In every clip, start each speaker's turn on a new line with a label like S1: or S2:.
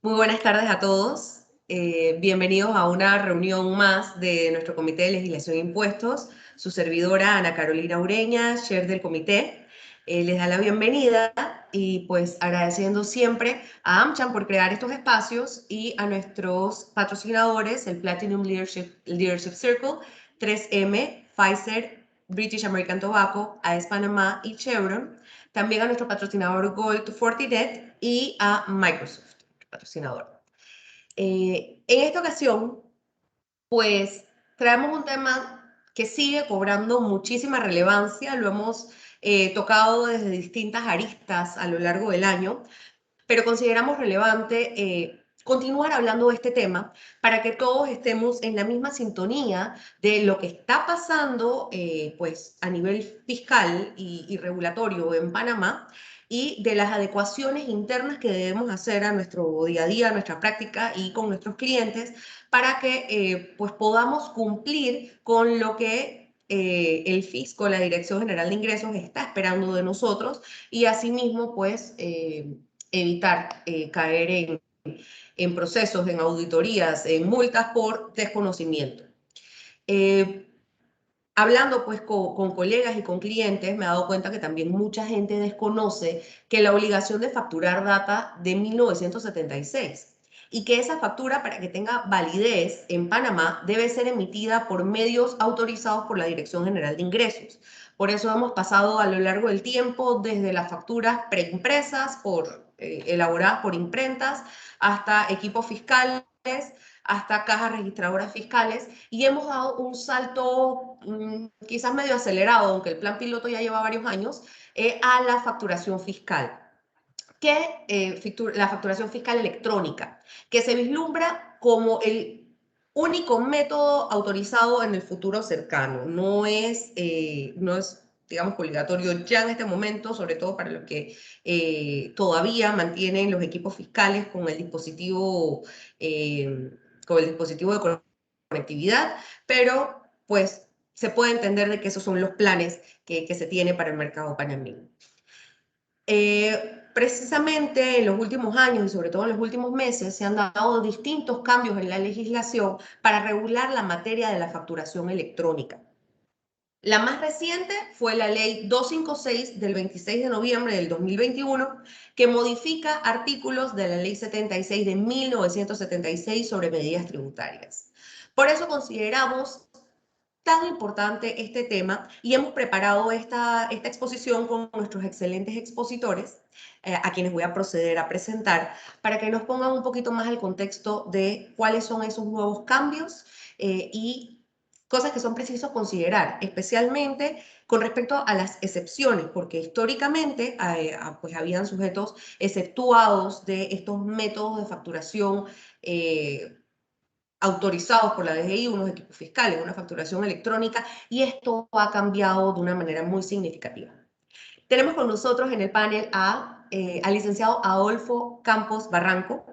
S1: Muy buenas tardes a todos. Bienvenidos a una reunión más de nuestro Comité de Legislación e Impuestos. Su servidora Ana Carolina Ureña, chair del comité, les da la bienvenida y pues agradeciendo siempre a AmCham por crear estos espacios y a nuestros patrocinadores, el Platinum Leadership Circle, 3M, Pfizer, British American Tobacco, AES Panamá y Chevron. También a nuestro patrocinador Gold Fortinet y a Microsoft, patrocinador. En esta ocasión, pues traemos un tema que sigue cobrando muchísima relevancia, lo hemos tocado desde distintas aristas a lo largo del año, pero consideramos relevante continuar hablando de este tema para que todos estemos en la misma sintonía de lo que está pasando pues a nivel fiscal y regulatorio en Panamá y de las adecuaciones internas que debemos hacer a nuestro día a día, a nuestra práctica y con nuestros clientes para que pues podamos cumplir con lo que el fisco, la Dirección General de Ingresos, está esperando de nosotros y asimismo pues evitar caer en procesos, en auditorías, en multas por desconocimiento. Hablando pues con colegas y con clientes, me he dado cuenta que también mucha gente desconoce que la obligación de facturar data de 1976 y que esa factura, para que tenga validez en Panamá, debe ser emitida por medios autorizados por la Dirección General de Ingresos. Por eso hemos pasado a lo largo del tiempo desde las facturas preimpresas, elaboradas por imprentas, hasta equipos fiscales, hasta cajas registradoras fiscales, y hemos dado un salto quizás medio acelerado, aunque el plan piloto ya lleva varios años, a la facturación fiscal, la facturación fiscal electrónica, que se vislumbra como el único método autorizado en el futuro cercano. No es, digamos, obligatorio ya en este momento, sobre todo para los que todavía mantienen los equipos fiscales con el dispositivo de conectividad, pero pues se puede entender de que esos son los planes que se tiene para el mercado panameño. Precisamente en los últimos años y sobre todo en los últimos meses se han dado distintos cambios en la legislación para regular la materia de la facturación electrónica. La más reciente fue la ley 256 del 26 de noviembre del 2021, que modifica artículos de la ley 76 de 1976 sobre medidas tributarias. Por eso consideramos tan importante este tema y hemos preparado esta exposición con nuestros excelentes expositores, a quienes voy a proceder a presentar, para que nos pongan un poquito más al contexto de cuáles son esos nuevos cambios y cosas que son precisos considerar, especialmente con respecto a las excepciones, porque históricamente pues habían sujetos exceptuados de estos métodos de facturación autorizados por la DGI, unos equipos fiscales, una facturación electrónica, y esto ha cambiado de una manera muy significativa. Tenemos con nosotros en el panel al licenciado Adolfo Campos Barranco.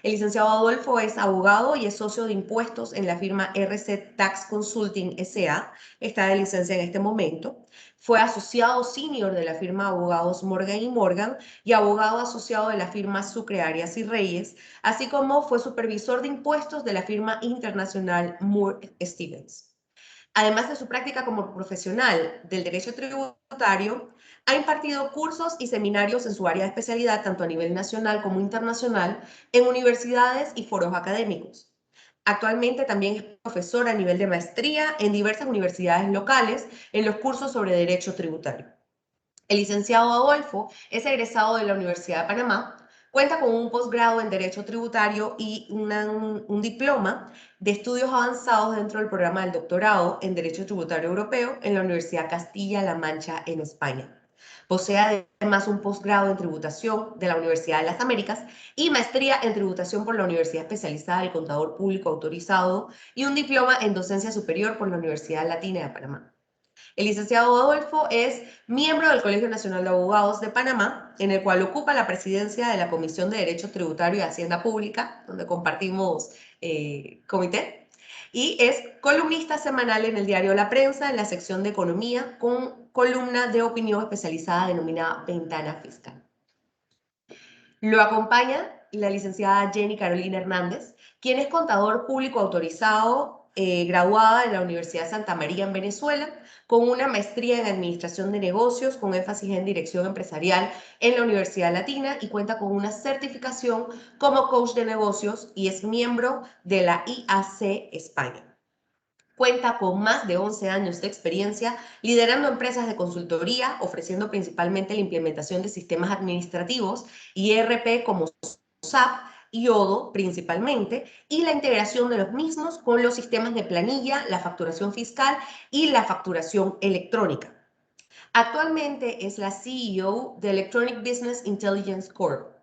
S1: El licenciado Adolfo es abogado y es socio de impuestos en la firma RC Tax Consulting S.A. Está de licencia en este momento. Fue asociado senior de la firma de abogados Morgan & Morgan y abogado asociado de la firma Sucre Arias y Reyes, así como fue supervisor de impuestos de la firma internacional Moore Stevens. Además de su práctica como profesional del derecho tributario, Ha impartido cursos y seminarios en su área de especialidad, tanto a nivel nacional como internacional, en universidades y foros académicos. Actualmente también es profesor a nivel de maestría en diversas universidades locales en los cursos sobre Derecho Tributario. El licenciado Adolfo es egresado de la Universidad de Panamá, cuenta con un posgrado en Derecho Tributario y un diploma de estudios avanzados dentro del programa del doctorado en Derecho Tributario Europeo en la Universidad Castilla-La Mancha en España. Posee además un posgrado en tributación de la Universidad de las Américas y maestría en tributación por la Universidad Especializada del Contador Público Autorizado y un diploma en docencia superior por la Universidad Latina de Panamá. El licenciado Adolfo es miembro del Colegio Nacional de Abogados de Panamá, en el cual ocupa la presidencia de la Comisión de Derecho Tributario y Hacienda Pública, donde compartimos comité, y es columnista semanal en el diario La Prensa, en la sección de Economía, con columna de opinión especializada denominada Ventana Fiscal. Lo acompaña la licenciada Jenny Carolina Hernández, quien es contador público autorizado, graduada en la Universidad de Santa María en Venezuela, con una maestría en Administración de Negocios, con énfasis en Dirección Empresarial en la Universidad Latina y cuenta con una certificación como coach de negocios y es miembro de la IAC España. Cuenta con más de 11 años de experiencia liderando empresas de consultoría, ofreciendo principalmente la implementación de sistemas administrativos y ERP como SAP y Odoo principalmente, y la integración de los mismos con los sistemas de planilla, la facturación fiscal y la facturación electrónica. Actualmente es la CEO de Electronic Business Intelligence Corp,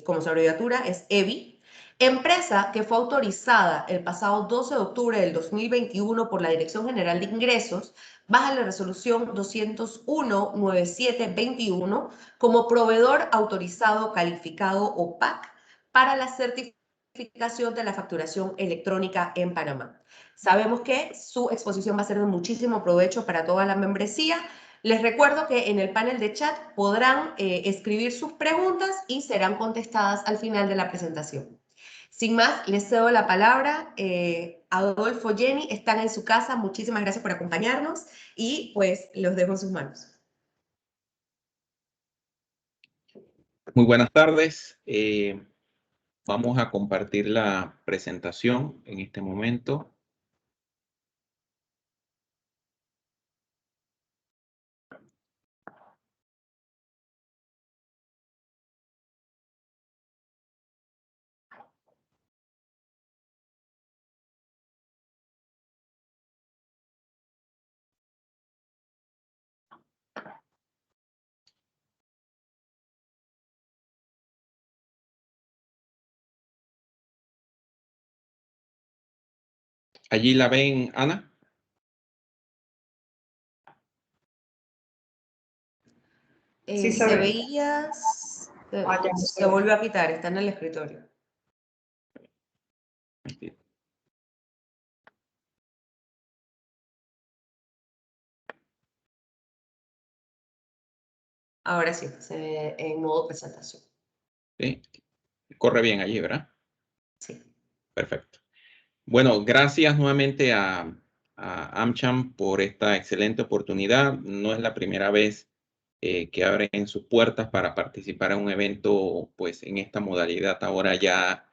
S1: como su abreviatura es EBI, empresa que fue autorizada el pasado 12 de octubre del 2021 por la Dirección General de Ingresos bajo la resolución 201-9721 como proveedor autorizado calificado o PAC para la certificación de la facturación electrónica en Panamá. Sabemos que su exposición va a ser de muchísimo provecho para toda la membresía. Les recuerdo que en el panel de chat podrán escribir sus preguntas y serán contestadas al final de la presentación. Sin más, les cedo la palabra. Adolfo, Jenny, están en su casa. Muchísimas gracias por acompañarnos y pues los dejo en sus manos.
S2: Muy buenas tardes. Vamos a compartir la presentación en este momento. ¿Allí la ven, Ana?
S1: Sí, se veía, se volvió a quitar, está en el escritorio. Ahora sí, se ve en modo presentación.
S2: Sí. Corre bien allí, ¿verdad?
S1: Sí.
S2: Perfecto. Bueno, gracias nuevamente a AmCham por esta excelente oportunidad. No es la primera vez que abren sus puertas para participar en un evento, pues en esta modalidad ahora ya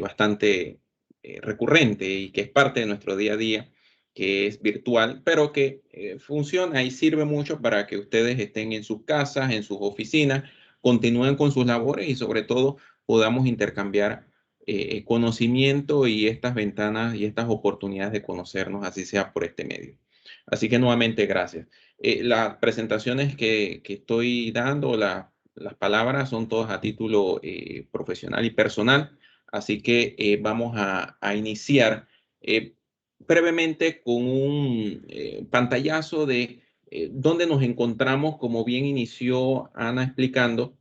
S2: bastante recurrente y que es parte de nuestro día a día, que es virtual, pero que funciona y sirve mucho para que ustedes estén en sus casas, en sus oficinas, continúen con sus labores y sobre todo podamos intercambiar conocimiento y estas ventanas y estas oportunidades de conocernos, así sea por este medio. Así que nuevamente, gracias. Las presentaciones que estoy dando, las palabras son todas a título profesional y personal, así que vamos a iniciar brevemente con un pantallazo de dónde nos encontramos, como bien inició Ana explicando.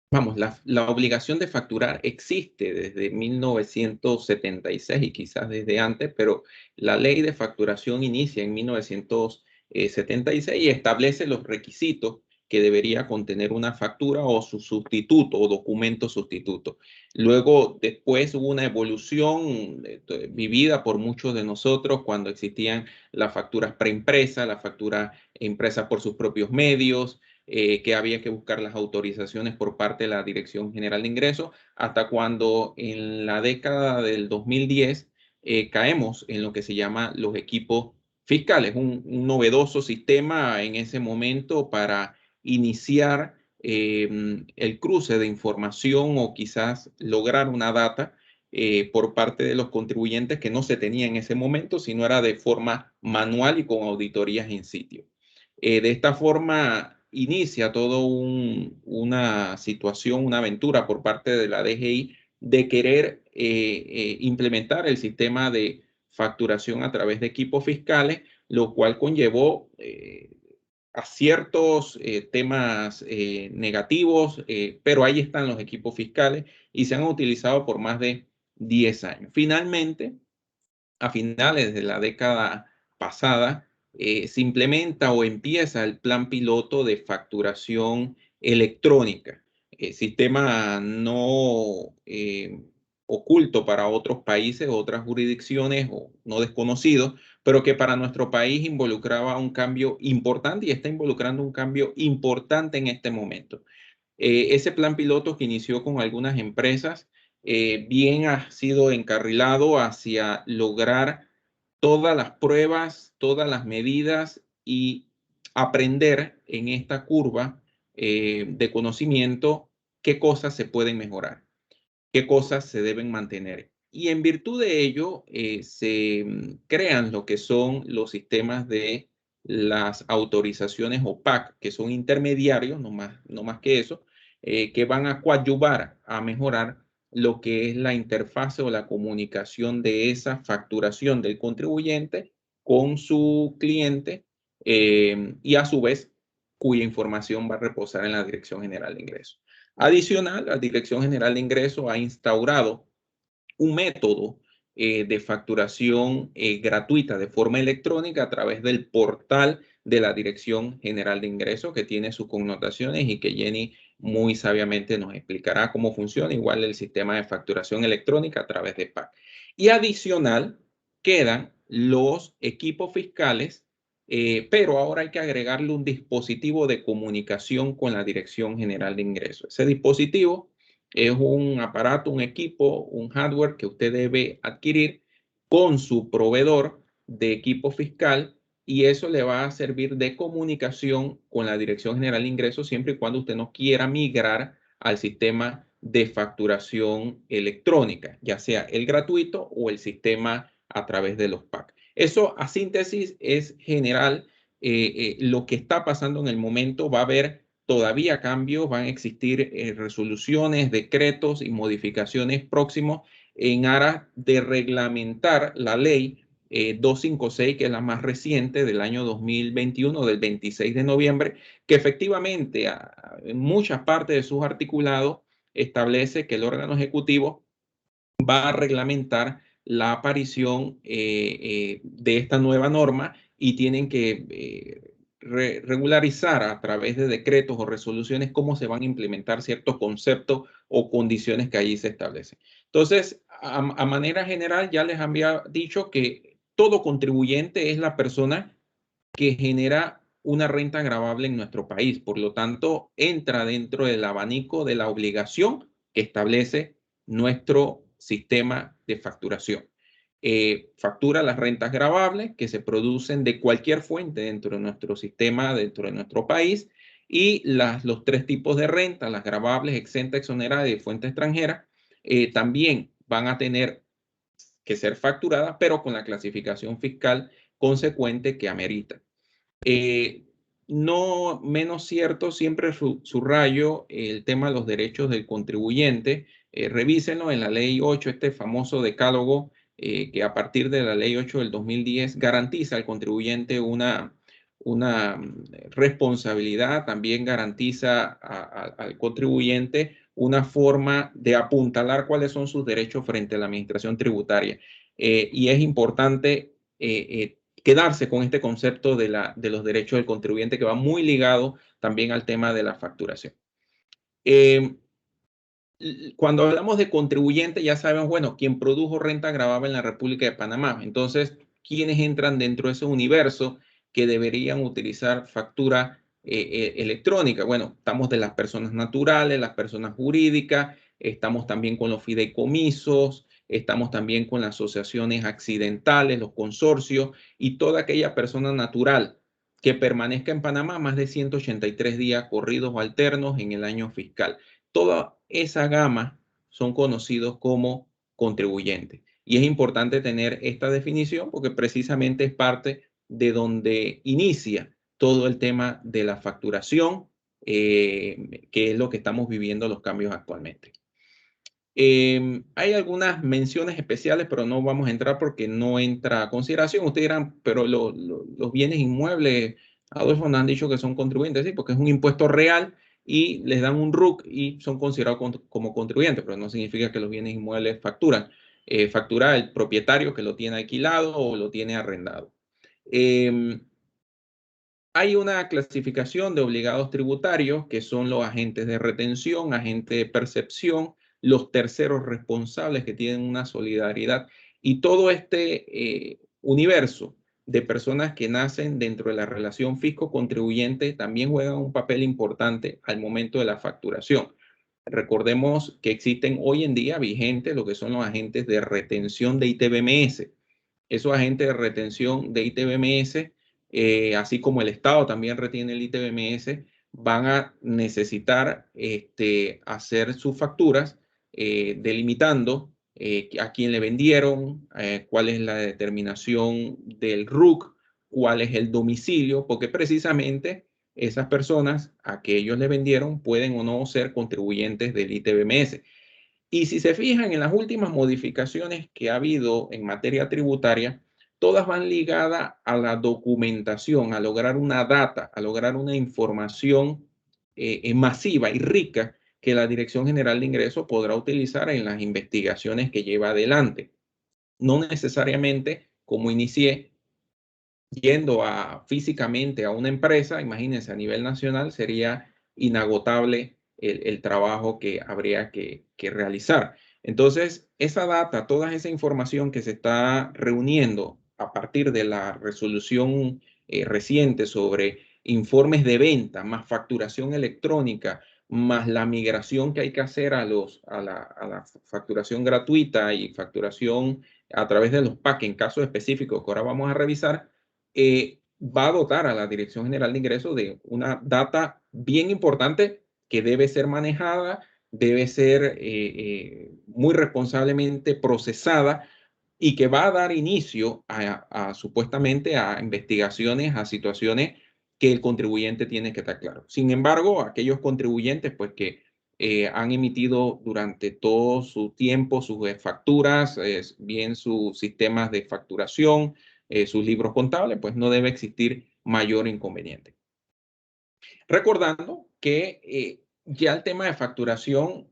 S2: Vamos, la obligación de facturar existe desde 1976 y quizás desde antes, pero la ley de facturación inicia en 1976 y establece los requisitos que debería contener una factura o su sustituto o documento sustituto. Luego, después hubo una evolución vivida por muchos de nosotros cuando existían las facturas preimpresas, las facturas impresas por sus propios medios, que había que buscar las autorizaciones por parte de la Dirección General de Ingresos, hasta cuando en la década del 2010 caemos en lo que se llama los equipos fiscales, un novedoso sistema en ese momento para iniciar el cruce de información o quizás lograr una data por parte de los contribuyentes que no se tenía en ese momento, sino era de forma manual y con auditorías in situ. De esta forma inicia todo una situación, una aventura por parte de la DGI de querer implementar el sistema de facturación a través de equipos fiscales, lo cual conllevó a ciertos temas negativos, pero ahí están los equipos fiscales y se han utilizado por más de 10 años. Finalmente, a finales de la década pasada, se implementa o empieza el plan piloto de facturación electrónica, sistema no oculto para otros países, otras jurisdicciones o no desconocido, pero que para nuestro país involucraba un cambio importante y está involucrando un cambio importante en este momento. Ese plan piloto que inició con algunas empresas, bien ha sido encarrilado hacia lograr todas las pruebas, todas las medidas y aprender en esta curva de conocimiento qué cosas se pueden mejorar, qué cosas se deben mantener. Y en virtud de ello, se crean lo que son los sistemas de las autorizaciones OPAC, que son intermediarios, no más que eso, que van a coadyuvar a mejorar lo que es la interfase o la comunicación de esa facturación del contribuyente con su cliente y a su vez cuya información va a reposar en la Dirección General de Ingresos. Adicional, la Dirección General de Ingresos ha instaurado un método de facturación gratuita de forma electrónica a través del portal de la Dirección General de Ingresos, que tiene sus connotaciones y que Jenny muy sabiamente nos explicará cómo funciona, igual el sistema de facturación electrónica a través de PAC. Y adicional, quedan los equipos fiscales, pero ahora hay que agregarle un dispositivo de comunicación con la Dirección General de Ingresos. Ese dispositivo es un aparato, un equipo, un hardware que usted debe adquirir con su proveedor de equipo fiscal y eso le va a servir de comunicación con la Dirección General de Ingresos siempre y cuando usted no quiera migrar al sistema de facturación electrónica, ya sea el gratuito o el sistema a través de los PAC. Eso a síntesis es general. Lo que está pasando en el momento. Va a haber todavía cambios, van a existir resoluciones, decretos y modificaciones próximos en aras de reglamentar la ley 256, que es la más reciente del año 2021, del 26 de noviembre, que efectivamente en muchas partes de sus articulados establece que el órgano ejecutivo va a reglamentar la aparición de esta nueva norma y tienen que regularizar a través de decretos o resoluciones cómo se van a implementar ciertos conceptos o condiciones que allí se establecen. Entonces, a manera general, ya les había dicho que todo contribuyente es la persona que genera una renta gravable en nuestro país. Por lo tanto, entra dentro del abanico de la obligación que establece nuestro sistema de facturación. Factura las rentas gravables que se producen de cualquier fuente dentro de nuestro sistema, dentro de nuestro país, y los tres tipos de renta, las gravables, exenta, exonerada y de fuente extranjera, también van a tener que ser facturadas, pero con la clasificación fiscal consecuente que amerita. No menos cierto, siempre subrayo el tema de los derechos del contribuyente. Revísenlo en la ley 8, este famoso decálogo que a partir de la ley 8 del 2010 garantiza al contribuyente una responsabilidad, también garantiza al contribuyente una forma de apuntalar cuáles son sus derechos frente a la administración tributaria. Y es importante quedarse con este concepto de los derechos del contribuyente que va muy ligado también al tema de la facturación. Cuando hablamos de contribuyente ya sabemos, bueno, quien produjo renta gravable en la República de Panamá. Entonces, ¿quiénes entran dentro de ese universo que deberían utilizar factura electrónica. Bueno, estamos de las personas naturales, las personas jurídicas, estamos también con los fideicomisos, estamos también con las asociaciones accidentales, los consorcios y toda aquella persona natural que permanezca en Panamá más de 183 días corridos o alternos en el año fiscal. Toda esa gama son conocidos como contribuyentes. Y es importante tener esta definición porque precisamente es parte de donde inicia todo el tema de la facturación, que es lo que estamos viviendo los cambios actualmente. Hay algunas menciones especiales, pero no vamos a entrar porque no entra a consideración. Ustedes dirán, pero los bienes inmuebles, Adolfo, nos han dicho que son contribuyentes, sí, porque es un impuesto real y les dan un RUC y son considerados como contribuyentes, pero no significa que los bienes inmuebles facturan. Factura el propietario que lo tiene alquilado o lo tiene arrendado. Hay una clasificación de obligados tributarios que son los agentes de retención, agentes de percepción, los terceros responsables que tienen una solidaridad y todo este universo de personas que nacen dentro de la relación fisco-contribuyente también juegan un papel importante al momento de la facturación. Recordemos que existen hoy en día vigentes lo que son los agentes de retención de ITBMS. Esos agentes de retención de ITBMS, así como el Estado también retiene el ITBMS, van a necesitar hacer sus facturas delimitando a quién le vendieron, cuál es la determinación del RUC, cuál es el domicilio, porque precisamente esas personas a que ellos le vendieron pueden o no ser contribuyentes del ITBMS. Y si se fijan en las últimas modificaciones que ha habido en materia tributaria, todas van ligadas a la documentación, a lograr una data, a lograr una información masiva y rica que la Dirección General de Ingresos podrá utilizar en las investigaciones que lleva adelante. No necesariamente, como inicié, yendo físicamente a una empresa, imagínense, a nivel nacional sería inagotable el trabajo que habría que realizar. Entonces, esa data, toda esa información que se está reuniendo a partir de la resolución reciente sobre informes de venta, más facturación electrónica, más la migración que hay que hacer a la facturación gratuita y facturación a través de los PAC en casos específicos que ahora vamos a revisar, va a dotar a la Dirección General de Ingresos de una data bien importante que debe ser manejada, debe ser muy responsablemente procesada y que va a dar inicio supuestamente a investigaciones, a situaciones que el contribuyente tiene que estar claro. Sin embargo, aquellos contribuyentes pues que han emitido durante todo su tiempo sus facturas, bien sus sistemas de facturación, sus libros contables, pues no debe existir mayor inconveniente. Recordando que ya el tema de facturación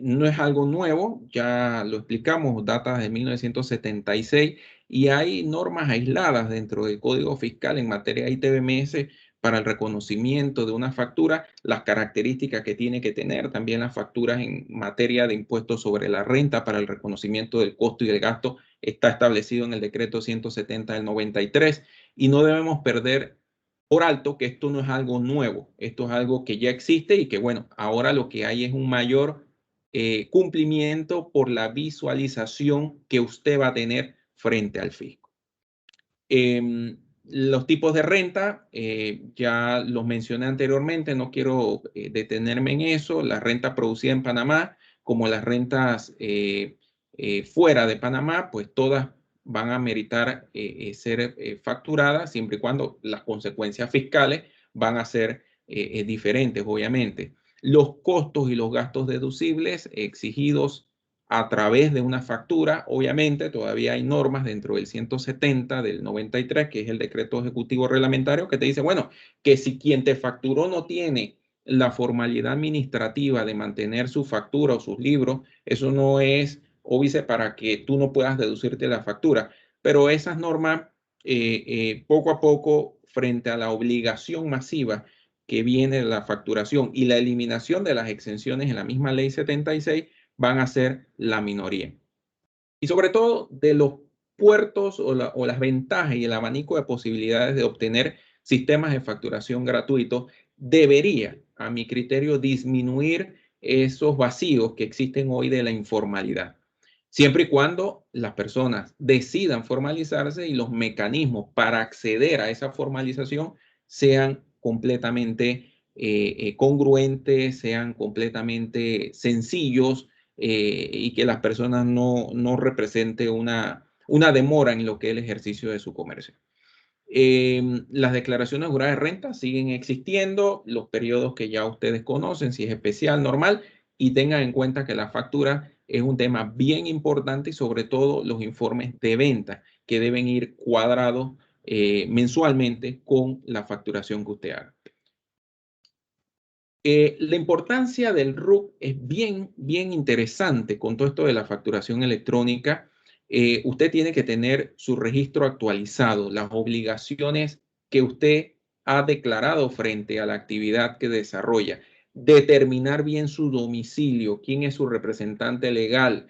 S2: no es algo nuevo, ya lo explicamos, data de 1976 y hay normas aisladas dentro del Código Fiscal en materia de ITBMS para el reconocimiento de una factura, las características que tiene que tener, también las facturas en materia de impuestos sobre la renta para el reconocimiento del costo y del gasto está establecido en el decreto 170 del 93 y no debemos perder por alto que esto no es algo nuevo, esto es algo que ya existe y que bueno, ahora lo que hay es un mayor cumplimiento por la visualización que usted va a tener frente al fisco. Los tipos de renta, ya los mencioné anteriormente, no quiero detenerme en eso. La renta producida en Panamá, como las rentas fuera de Panamá, pues todas van a meritar ser facturadas siempre y cuando las consecuencias fiscales van a ser diferentes, obviamente. Los costos y los gastos deducibles exigidos a través de una factura, obviamente todavía hay normas dentro del 170 del 93, que es el decreto ejecutivo reglamentario, que te dice, bueno, que si quien te facturó no tiene la formalidad administrativa de mantener su factura o sus libros, eso no es óbice para que tú no puedas deducirte la factura. Pero esas normas, poco a poco, frente a la obligación masiva que viene de la facturación y la eliminación de las exenciones en la misma ley 76, van a ser la minoría. Y sobre todo de los puertos o las ventajas y el abanico de posibilidades de obtener sistemas de facturación gratuitos, debería, a mi criterio, disminuir esos vacíos que existen hoy de la informalidad. Siempre y cuando las personas decidan formalizarse y los mecanismos para acceder a esa formalización sean completamente congruentes, sean completamente sencillos y que las personas no represente una demora en lo que es el ejercicio de su comercio. Las declaraciones juradas de renta siguen existiendo, los periodos que ya ustedes conocen, si es especial, normal, y tengan en cuenta que la factura es un tema bien importante y sobre todo los informes de venta que deben ir cuadrados mensualmente con la facturación que usted haga. La importancia del RUC es bien interesante con todo esto de la facturación electrónica. Usted tiene que tener su registro actualizado, las obligaciones que usted ha declarado frente a la actividad que desarrolla, determinar bien su domicilio, quién es su representante legal,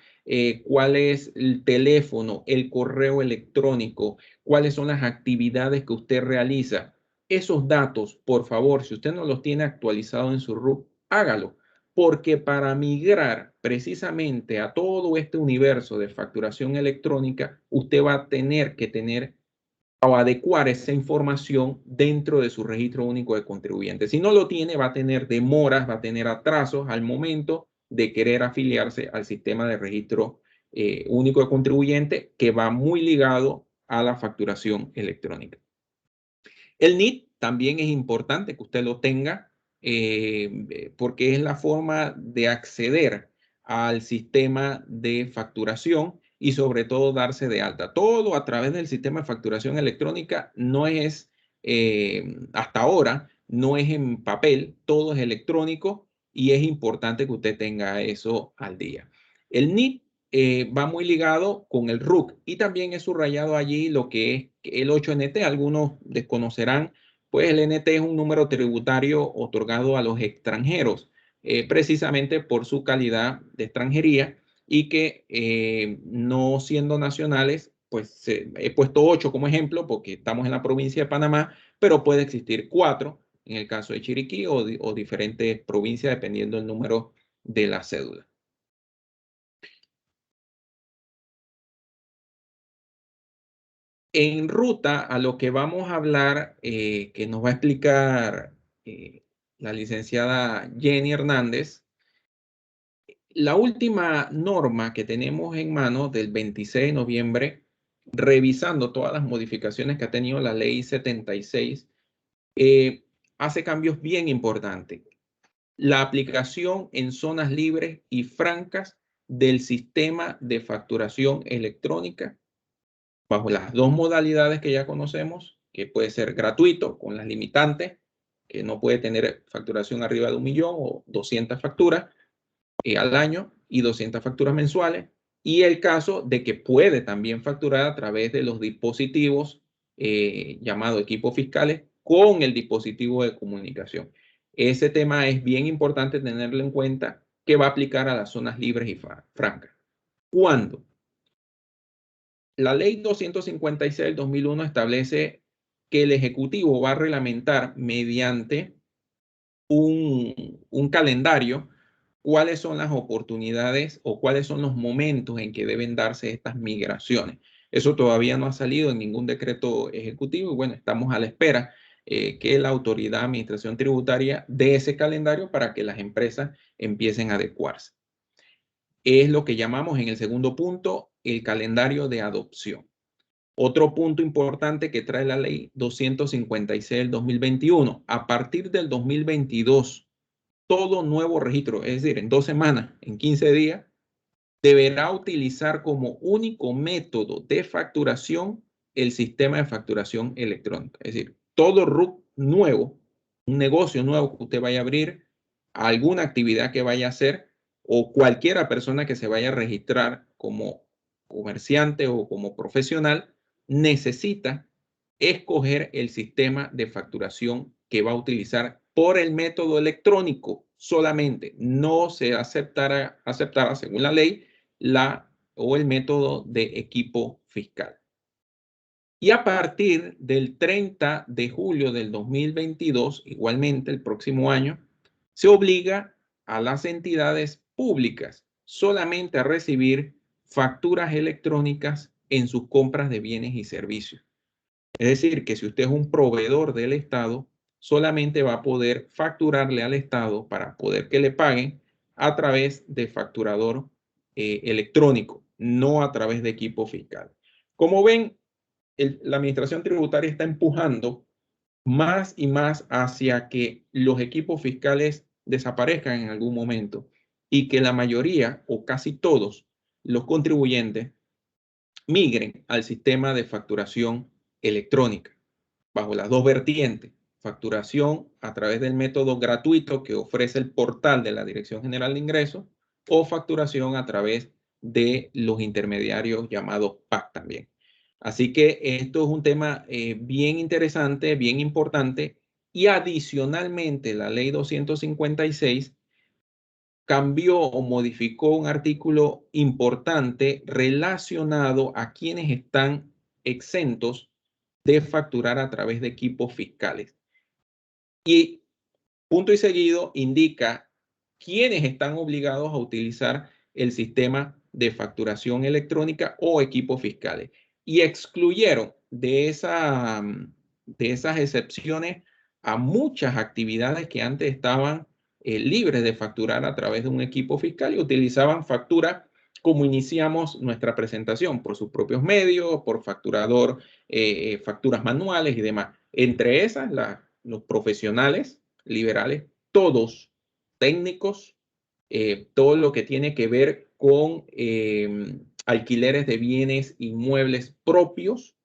S2: cuál es el teléfono, el correo electrónico, cuáles son las actividades que usted realiza. Esos datos, por favor, si usted no los tiene actualizados en su RUC, hágalo, porque para migrar precisamente a todo este universo de facturación electrónica, usted va a tener que tener o adecuar esa información dentro de su registro único de contribuyentes. Si no lo tiene, va a tener demoras, va a tener atrasos al momento de querer afiliarse al sistema de registro único de contribuyentes, que va muy ligado a la facturación electrónica. El NIT también es importante que usted lo tenga porque es la forma de acceder al sistema de facturación y sobre todo darse de alta. Todo a través del sistema de facturación electrónica no es, hasta ahora, no es en papel, todo es electrónico y es importante que usted tenga eso al día. El NIT va muy ligado con el RUC y también he subrayado allí lo que es el 8NT. Algunos desconocerán, pues el NT es un número tributario otorgado a los extranjeros, precisamente por su calidad de extranjería y que no siendo nacionales, pues he puesto 8 como ejemplo porque estamos en la provincia de Panamá, pero puede existir 4 en el caso de Chiriquí o diferentes provincias dependiendo del número de la cédula. En ruta a lo que vamos a hablar, que nos va a explicar la licenciada Jenny Hernández, la última norma que tenemos en mano del 26 de noviembre, revisando todas las modificaciones que ha tenido la ley 76, hace cambios bien importantes. La aplicación en zonas libres y francas del sistema de facturación electrónica bajo las dos modalidades que ya conocemos, que puede ser gratuito con las limitantes, que no puede tener facturación arriba de 1 millón o 200 facturas al año y 200 facturas mensuales, y el caso de que puede también facturar a través de los dispositivos llamados equipos fiscales con el dispositivo de comunicación. Ese tema es bien importante tenerlo en cuenta, que va a aplicar a las zonas libres y francas. ¿Cuándo? La ley 256 del 2001 establece que el Ejecutivo va a reglamentar mediante un calendario cuáles son las oportunidades o cuáles son los momentos en que deben darse estas migraciones. Eso todavía no ha salido en ningún decreto ejecutivo y bueno, estamos a la espera que la Autoridad de Administración Tributaria dé ese calendario para que las empresas empiecen a adecuarse. Es lo que llamamos en el segundo punto el calendario de adopción. Otro punto importante que trae la ley 256 del 2021, a partir del 2022, todo nuevo registro, es decir, en 2 semanas, en 15 días, deberá utilizar como único método de facturación el sistema de facturación electrónica. Es decir, todo RUC nuevo, un negocio nuevo que usted vaya a abrir, alguna actividad que vaya a hacer o cualquiera persona que se vaya a registrar como comerciante o como profesional, necesita escoger el sistema de facturación que va a utilizar por el método electrónico solamente. No se aceptará según la ley o el método de equipo fiscal. Y a partir del 30 de julio del 2022, igualmente el próximo año, se obliga a las entidades públicas solamente a recibir facturas electrónicas en sus compras de bienes y servicios. Es decir, que si usted es un proveedor del Estado, solamente va a poder facturarle al Estado para poder que le paguen a través de facturador electrónico, no a través de equipo fiscal. Como ven, la administración tributaria está empujando más y más hacia que los equipos fiscales desaparezcan en algún momento y que la mayoría o casi todos los contribuyentes migren al sistema de facturación electrónica bajo las dos vertientes: facturación a través del método gratuito que ofrece el portal de la Dirección General de Ingresos, o facturación a través de los intermediarios llamados PAC también. Así que esto es un tema bien interesante, bien importante, y adicionalmente la ley 256 cambió o modificó un artículo importante relacionado a quienes están exentos de facturar a través de equipos fiscales. Y punto y seguido indica quiénes están obligados a utilizar el sistema de facturación electrónica o equipos fiscales. Y excluyeron de esas excepciones a muchas actividades que antes estaban libres de facturar a través de un equipo fiscal y utilizaban factura como iniciamos nuestra presentación, por sus propios medios, por facturador, facturas manuales y demás. Entre esas, los profesionales liberales, todos técnicos, todo lo que tiene que ver con alquileres de bienes inmuebles propios,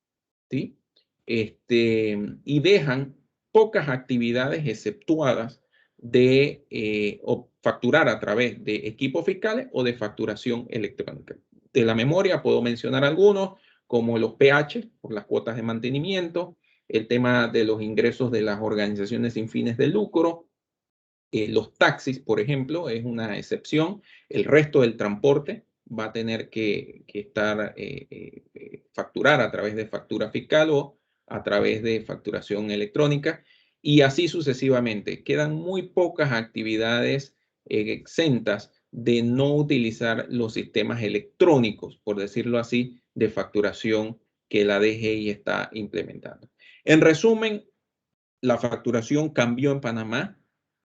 S2: ¿sí? Y dejan pocas actividades exceptuadas de facturar a través de equipos fiscales o de facturación electrónica. De la memoria puedo mencionar algunos, como los PH, por las cuotas de mantenimiento, el tema de los ingresos de las organizaciones sin fines de lucro, los taxis, por ejemplo, es una excepción. El resto del transporte va a tener que estar facturar a través de factura fiscal o a través de facturación electrónica, y así sucesivamente. Quedan muy pocas actividades exentas de no utilizar los sistemas electrónicos, por decirlo así, de facturación que la DGI está implementando. En resumen, la facturación cambió en Panamá.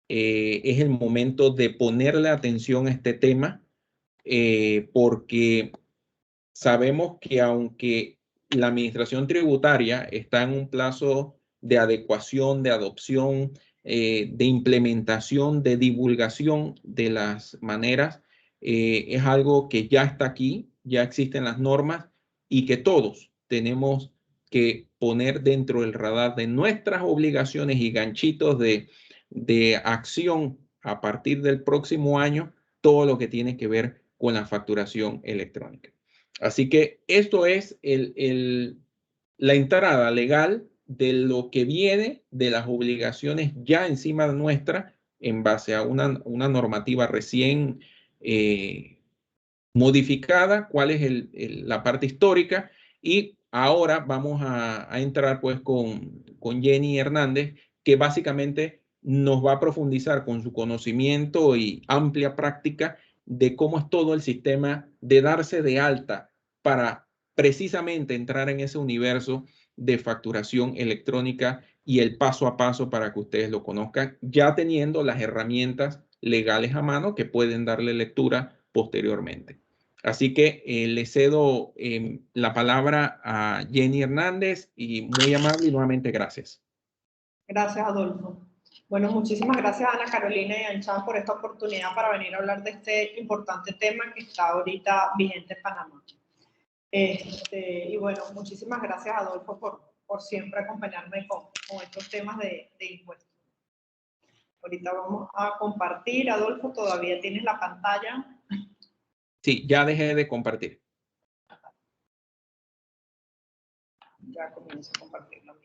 S2: Es el momento de ponerle atención a este tema, porque sabemos que aunque la administración tributaria está en un plazo de adecuación, de adopción, de implementación, de divulgación de las maneras, es algo que ya está aquí, ya existen las normas y que todos tenemos que poner dentro del radar de nuestras obligaciones y ganchitos de acción a partir del próximo año, todo lo que tiene que ver con la facturación electrónica. Así que esto es la entrada legal de lo que viene de las obligaciones ya encima de nuestra en base a una normativa recién modificada, cuál es la parte histórica. Y ahora vamos a entrar pues con Jenny Hernández, que básicamente nos va a profundizar con su conocimiento y amplia práctica de cómo es todo el sistema de darse de alta para precisamente entrar en ese universo de facturación electrónica y el paso a paso para que ustedes lo conozcan, ya teniendo las herramientas legales a mano que pueden darle lectura posteriormente. Así que le cedo la palabra a Jenny Hernández, y muy amable y nuevamente gracias.
S3: Gracias, Adolfo. Bueno, muchísimas gracias a Ana Carolina y a Anchan por esta oportunidad para venir a hablar de este importante tema que está ahorita vigente en Panamá. Y bueno, muchísimas gracias, Adolfo, por siempre acompañarme con estos temas de impuestos. Ahorita vamos a compartir. Adolfo, ¿todavía tienes la pantalla?
S2: Sí, ya dejé de compartir.
S3: Ya comienzo a compartirlo.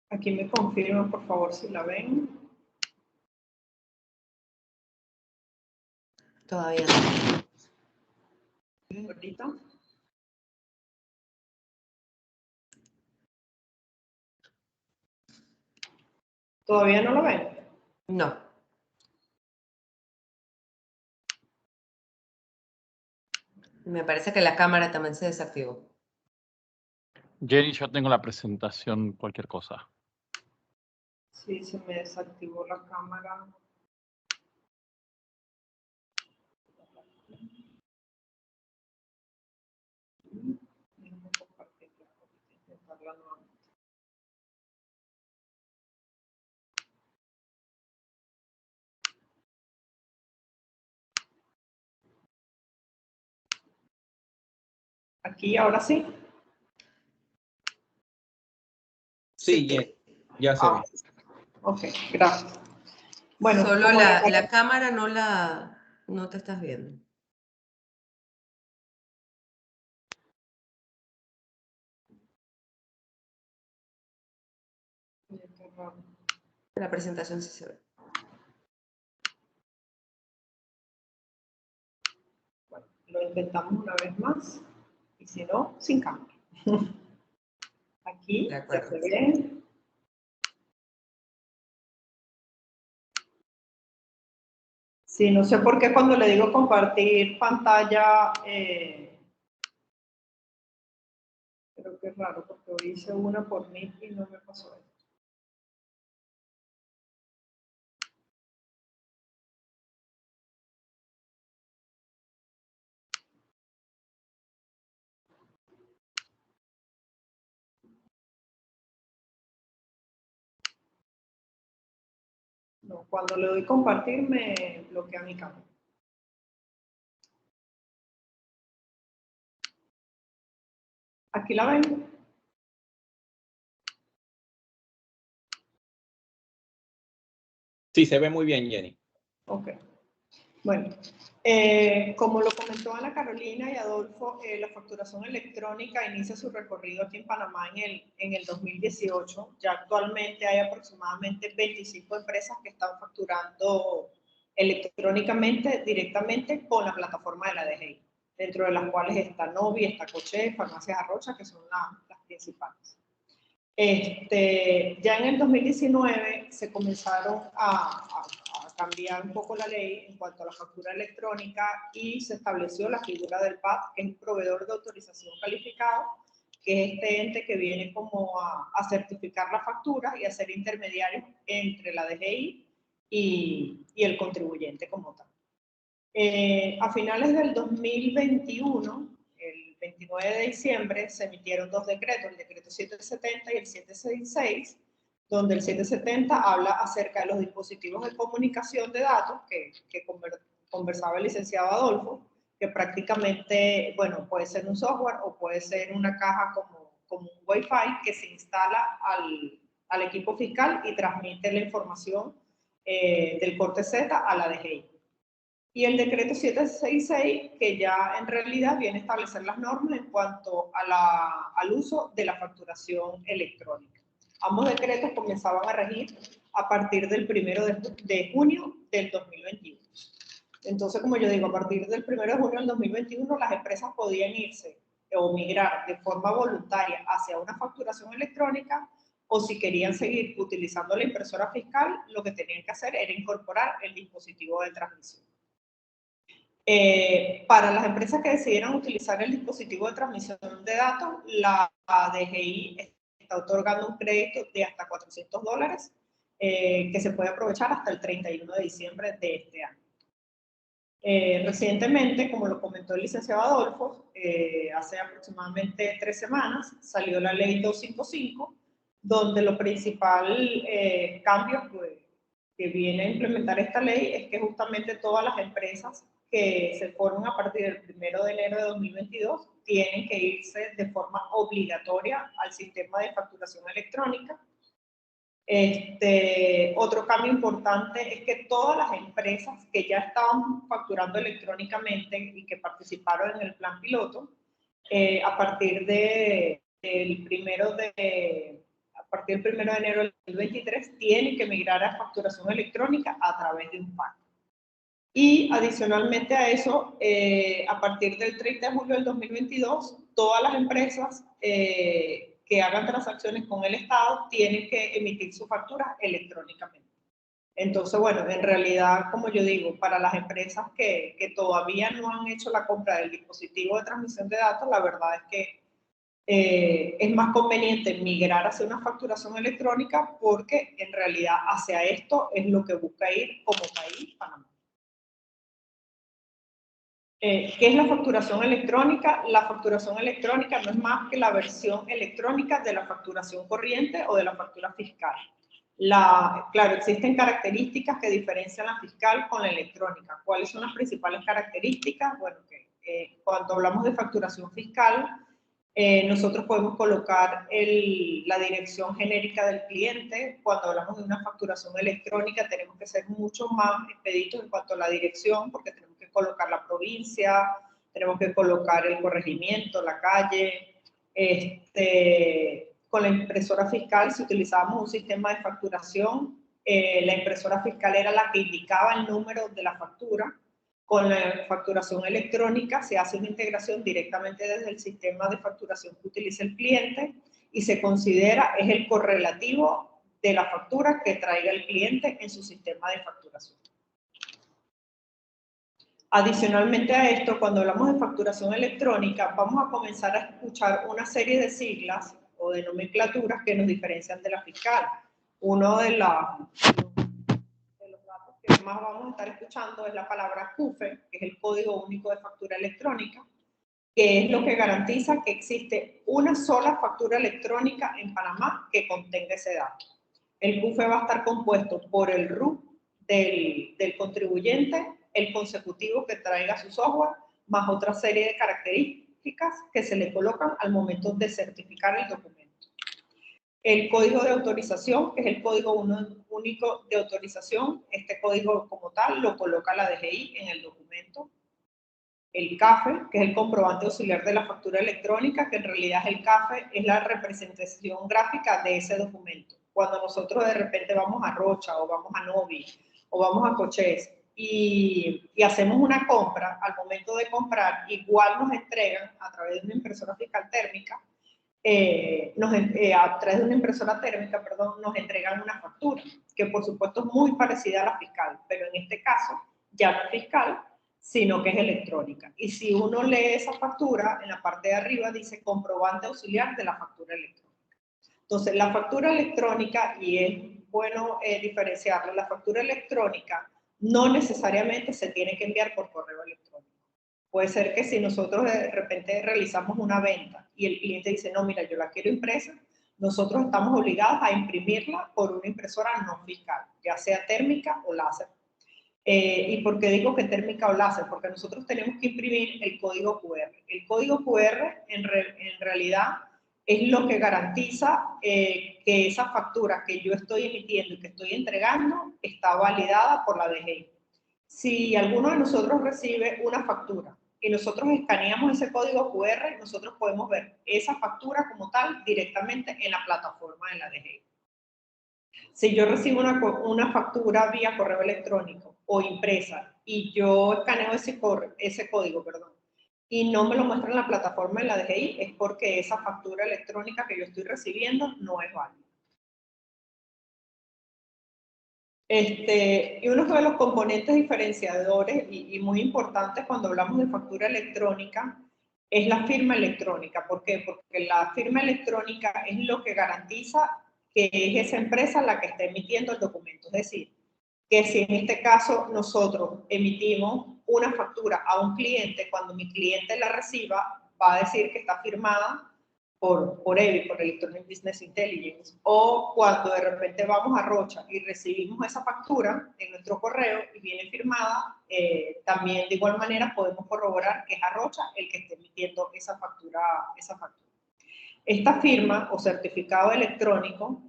S3: Aquí me confirman, por favor, si la ven.
S1: Todavía no.
S3: Ahorita. ¿Todavía no lo ven?
S1: No. Me parece que la cámara también se desactivó.
S4: Jenny, yo tengo la presentación, cualquier cosa.
S3: Sí, se me desactivó la cámara. Déjame compartirla, intentarla nuevamente. Aquí, ahora sí.
S2: Sí, ya se ve.
S3: Ok, gracias. Bueno,
S1: solo
S3: como
S1: la cámara no te estás viendo. La presentación sí se ve.
S3: Bueno, lo intentamos una vez más y si no, sin cámara. Aquí
S1: De
S3: ya
S1: acuerdo.
S3: se ve. Sí, no sé por qué cuando le digo compartir pantalla, creo que es raro porque hoy hice una por mí y no me pasó esto. No, cuando le doy compartir me bloquea mi cámara. Aquí la ven.
S2: Sí, se ve muy bien, Jenny.
S3: Ok. Bueno, como lo comentó Ana Carolina y Adolfo, la facturación electrónica inicia su recorrido aquí en Panamá en el 2018. Ya actualmente hay aproximadamente 25 empresas que están facturando electrónicamente directamente con la plataforma de la DGI, dentro de las cuales está Novi, está Coche, Farmacias Arrocha, que son las principales. Ya en el 2019 se comenzaron a cambiar un poco la ley en cuanto a la factura electrónica y se estableció la figura del PAT, que es el proveedor de autorización calificado, que es este ente que viene como a certificar la factura y a ser intermediario entre la DGI y el contribuyente como tal. A finales del 2021, el 29 de diciembre, se emitieron dos decretos, el decreto 770 y el 766, donde el 770 habla acerca de los dispositivos de comunicación de datos que conversaba el licenciado Adolfo, que prácticamente, bueno, puede ser un software o puede ser una caja como un Wi-Fi que se instala al equipo fiscal y transmite la información del corte Z a la DGI. Y el decreto 766, que ya en realidad viene a establecer las normas en cuanto al uso de la facturación electrónica. Ambos decretos comenzaban a regir a partir del 1 de junio del 2021. Entonces, como yo digo, a partir del 1 de junio del 2021, las empresas podían irse o migrar de forma voluntaria hacia una facturación electrónica, o si querían seguir utilizando la impresora fiscal, lo que tenían que hacer era incorporar el dispositivo de transmisión. Para las empresas que decidieran utilizar el dispositivo de transmisión de datos, la DGI está otorgando un crédito de hasta $400 que se puede aprovechar hasta el 31 de diciembre de este año. Recientemente, como lo comentó el licenciado Adolfo, hace aproximadamente 3 semanas salió la ley 255, donde lo principal cambio que viene a implementar esta ley es que justamente todas las empresas que se forman a partir del 1 de enero de 2022 tienen que irse de forma obligatoria al sistema de facturación electrónica. Otro cambio importante es que todas las empresas que ya estaban facturando electrónicamente y que participaron en el plan piloto, a partir del 1 a partir del 1 de enero del 2023, tienen que migrar a facturación electrónica a través de un PAC. Y adicionalmente a eso, a partir del 30 de julio del 2022, todas las empresas que hagan transacciones con el Estado tienen que emitir su factura electrónicamente. Entonces, bueno, en realidad, como yo digo, para las empresas que todavía no han hecho la compra del dispositivo de transmisión de datos, la verdad es que es más conveniente migrar hacia una facturación electrónica porque en realidad hacia esto es lo que busca ir como país Panamá. ¿Qué es la facturación electrónica? La facturación electrónica no es más que la versión electrónica de la facturación corriente o de la factura fiscal. Claro, existen características que diferencian la fiscal con la electrónica. ¿Cuáles son las principales características? Bueno, cuando hablamos de facturación fiscal, nosotros podemos colocar la dirección genérica del cliente. Cuando hablamos de una facturación electrónica, tenemos que ser mucho más expeditos en cuanto a la dirección, porque tenemos que colocar la provincia, tenemos que colocar el corregimiento, la calle. Con la impresora fiscal, si utilizábamos un sistema de facturación, la impresora fiscal era la que indicaba el número de la factura. Con la facturación electrónica se hace una integración directamente desde el sistema de facturación que utiliza el cliente y se considera es el correlativo de la factura que traiga el cliente en su sistema de facturación. Adicionalmente a esto, cuando hablamos de facturación electrónica, vamos a comenzar a escuchar una serie de siglas o de nomenclaturas que nos diferencian de la fiscal. Uno de los datos que más vamos a estar escuchando es la palabra CUFE, que es el Código Único de Factura Electrónica, que es lo que garantiza que existe una sola factura electrónica en Panamá que contenga ese dato. El CUFE va a estar compuesto por el RUT del contribuyente, el consecutivo que traiga su software, más otra serie de características que se le colocan al momento de certificar el documento. El código de autorización, que es el código único de autorización, este código como tal lo coloca la DGI en el documento. El CAFE, que es el comprobante auxiliar de la factura electrónica, que en realidad el CAFE es la representación gráfica de ese documento. Cuando nosotros de repente vamos a Rocha o vamos a Novi o vamos a Cochés y hacemos una compra, al momento de comprar igual nos entregan a través de una impresora fiscal térmica, a través de una impresora térmica, perdón, nos entregan una factura, que por supuesto es muy parecida a la fiscal, pero en este caso ya no es fiscal, sino que es electrónica. Y si uno lee esa factura, en la parte de arriba dice comprobante auxiliar de la factura electrónica. Entonces, la factura electrónica, y es bueno diferenciarlo, la factura electrónica no necesariamente se tiene que enviar por correo electrónico. Puede ser que si nosotros de repente realizamos una venta y el cliente dice, no, mira, yo la quiero impresa, nosotros estamos obligados a imprimirla por una impresora no fiscal, ya sea térmica o láser. ¿Y por qué digo que térmica o láser? Porque nosotros tenemos que imprimir el código QR. El código QR en realidad es lo que garantiza que esa factura que yo estoy emitiendo y que estoy entregando está validada por la DGI. Si alguno de nosotros recibe una factura y nosotros escaneamos ese código QR, nosotros podemos ver esa factura como tal directamente en la plataforma de la DGI. Si yo recibo una factura vía correo electrónico o impresa y yo escaneo ese código, y no me lo muestra en la plataforma de la DGI, es porque esa factura electrónica que yo estoy recibiendo no es válida. Y uno de los componentes diferenciadores y muy importantes cuando hablamos de factura electrónica es la firma electrónica. ¿Por qué? Porque la firma electrónica es lo que garantiza que es esa empresa la que está emitiendo el documento. Es decir, que si en este caso nosotros emitimos una factura a un cliente, cuando mi cliente la reciba, va a decir que está firmada por EBI, por Electronic Business Intelligence, o cuando de repente vamos a Rocha y recibimos esa factura en nuestro correo y viene firmada, también de igual manera podemos corroborar que es a Rocha el que esté emitiendo esa factura. Esta firma o certificado electrónico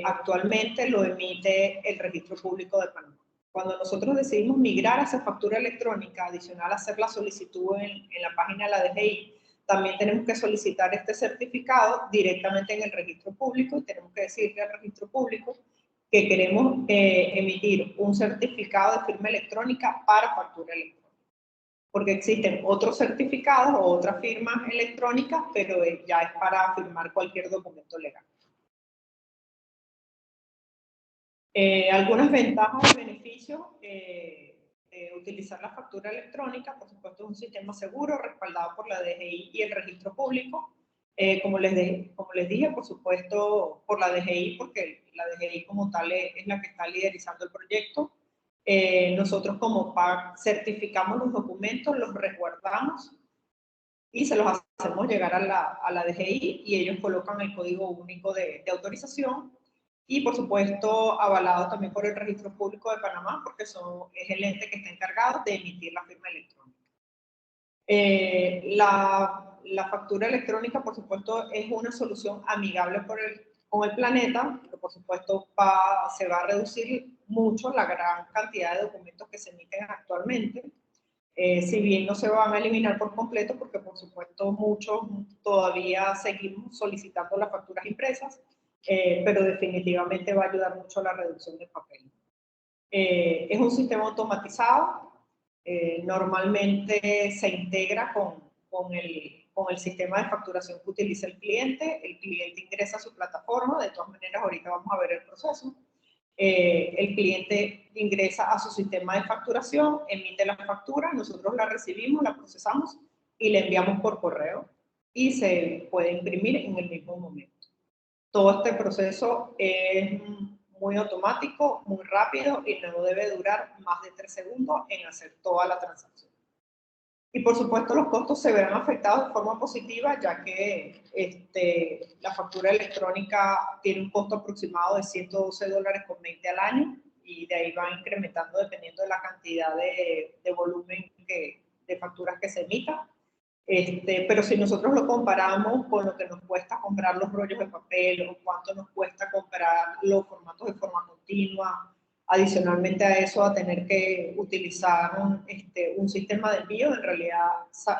S3: actualmente lo emite el Registro Público de Panamá. Cuando nosotros decidimos migrar a esa factura electrónica, adicional a hacer la solicitud en la página de la DGI, también tenemos que solicitar este certificado directamente en el registro público y tenemos que decirle al registro público que queremos emitir un certificado de firma electrónica para factura electrónica. Porque existen otros certificados o otras firmas electrónicas, pero ya es para firmar cualquier documento legal. Algunas ventajas y beneficios de utilizar la factura electrónica. Por supuesto, es un sistema seguro, respaldado por la DGI y el registro público. Como les dije, por supuesto, por la DGI, porque la DGI como tal es la que está liderizando el proyecto. Nosotros como PAC certificamos los documentos, los resguardamos y se los hacemos llegar a la DGI y ellos colocan el código único de autorización. Y por supuesto avalado también por el Registro Público de Panamá, porque es el ente que está encargado de emitir la firma electrónica. La factura electrónica, por supuesto, es una solución amigable con el planeta, porque por supuesto se va a reducir mucho la gran cantidad de documentos que se emiten actualmente. Si bien no se van a eliminar por completo, porque por supuesto muchos todavía seguimos solicitando las facturas impresas, pero definitivamente va a ayudar mucho a la reducción del papel. Es un sistema automatizado, normalmente se integra con el sistema de facturación que utiliza el cliente ingresa a su plataforma, de todas maneras ahorita vamos a ver el proceso. El cliente ingresa a su sistema de facturación, emite la factura, nosotros la recibimos, la procesamos y la enviamos por correo y se puede imprimir en el mismo momento. Todo este proceso es muy automático, muy rápido y no debe durar más de 3 segundos en hacer toda la transacción. Y por supuesto los costos se verán afectados de forma positiva, ya que la factura electrónica tiene un costo aproximado de $112.20 al año y de ahí va incrementando dependiendo de la cantidad de volumen de facturas que se emitan. Pero si nosotros lo comparamos con lo que nos cuesta comprar los rollos de papel o cuánto nos cuesta comprar los formatos de forma continua, adicionalmente a eso a tener que utilizar un sistema de envío, en realidad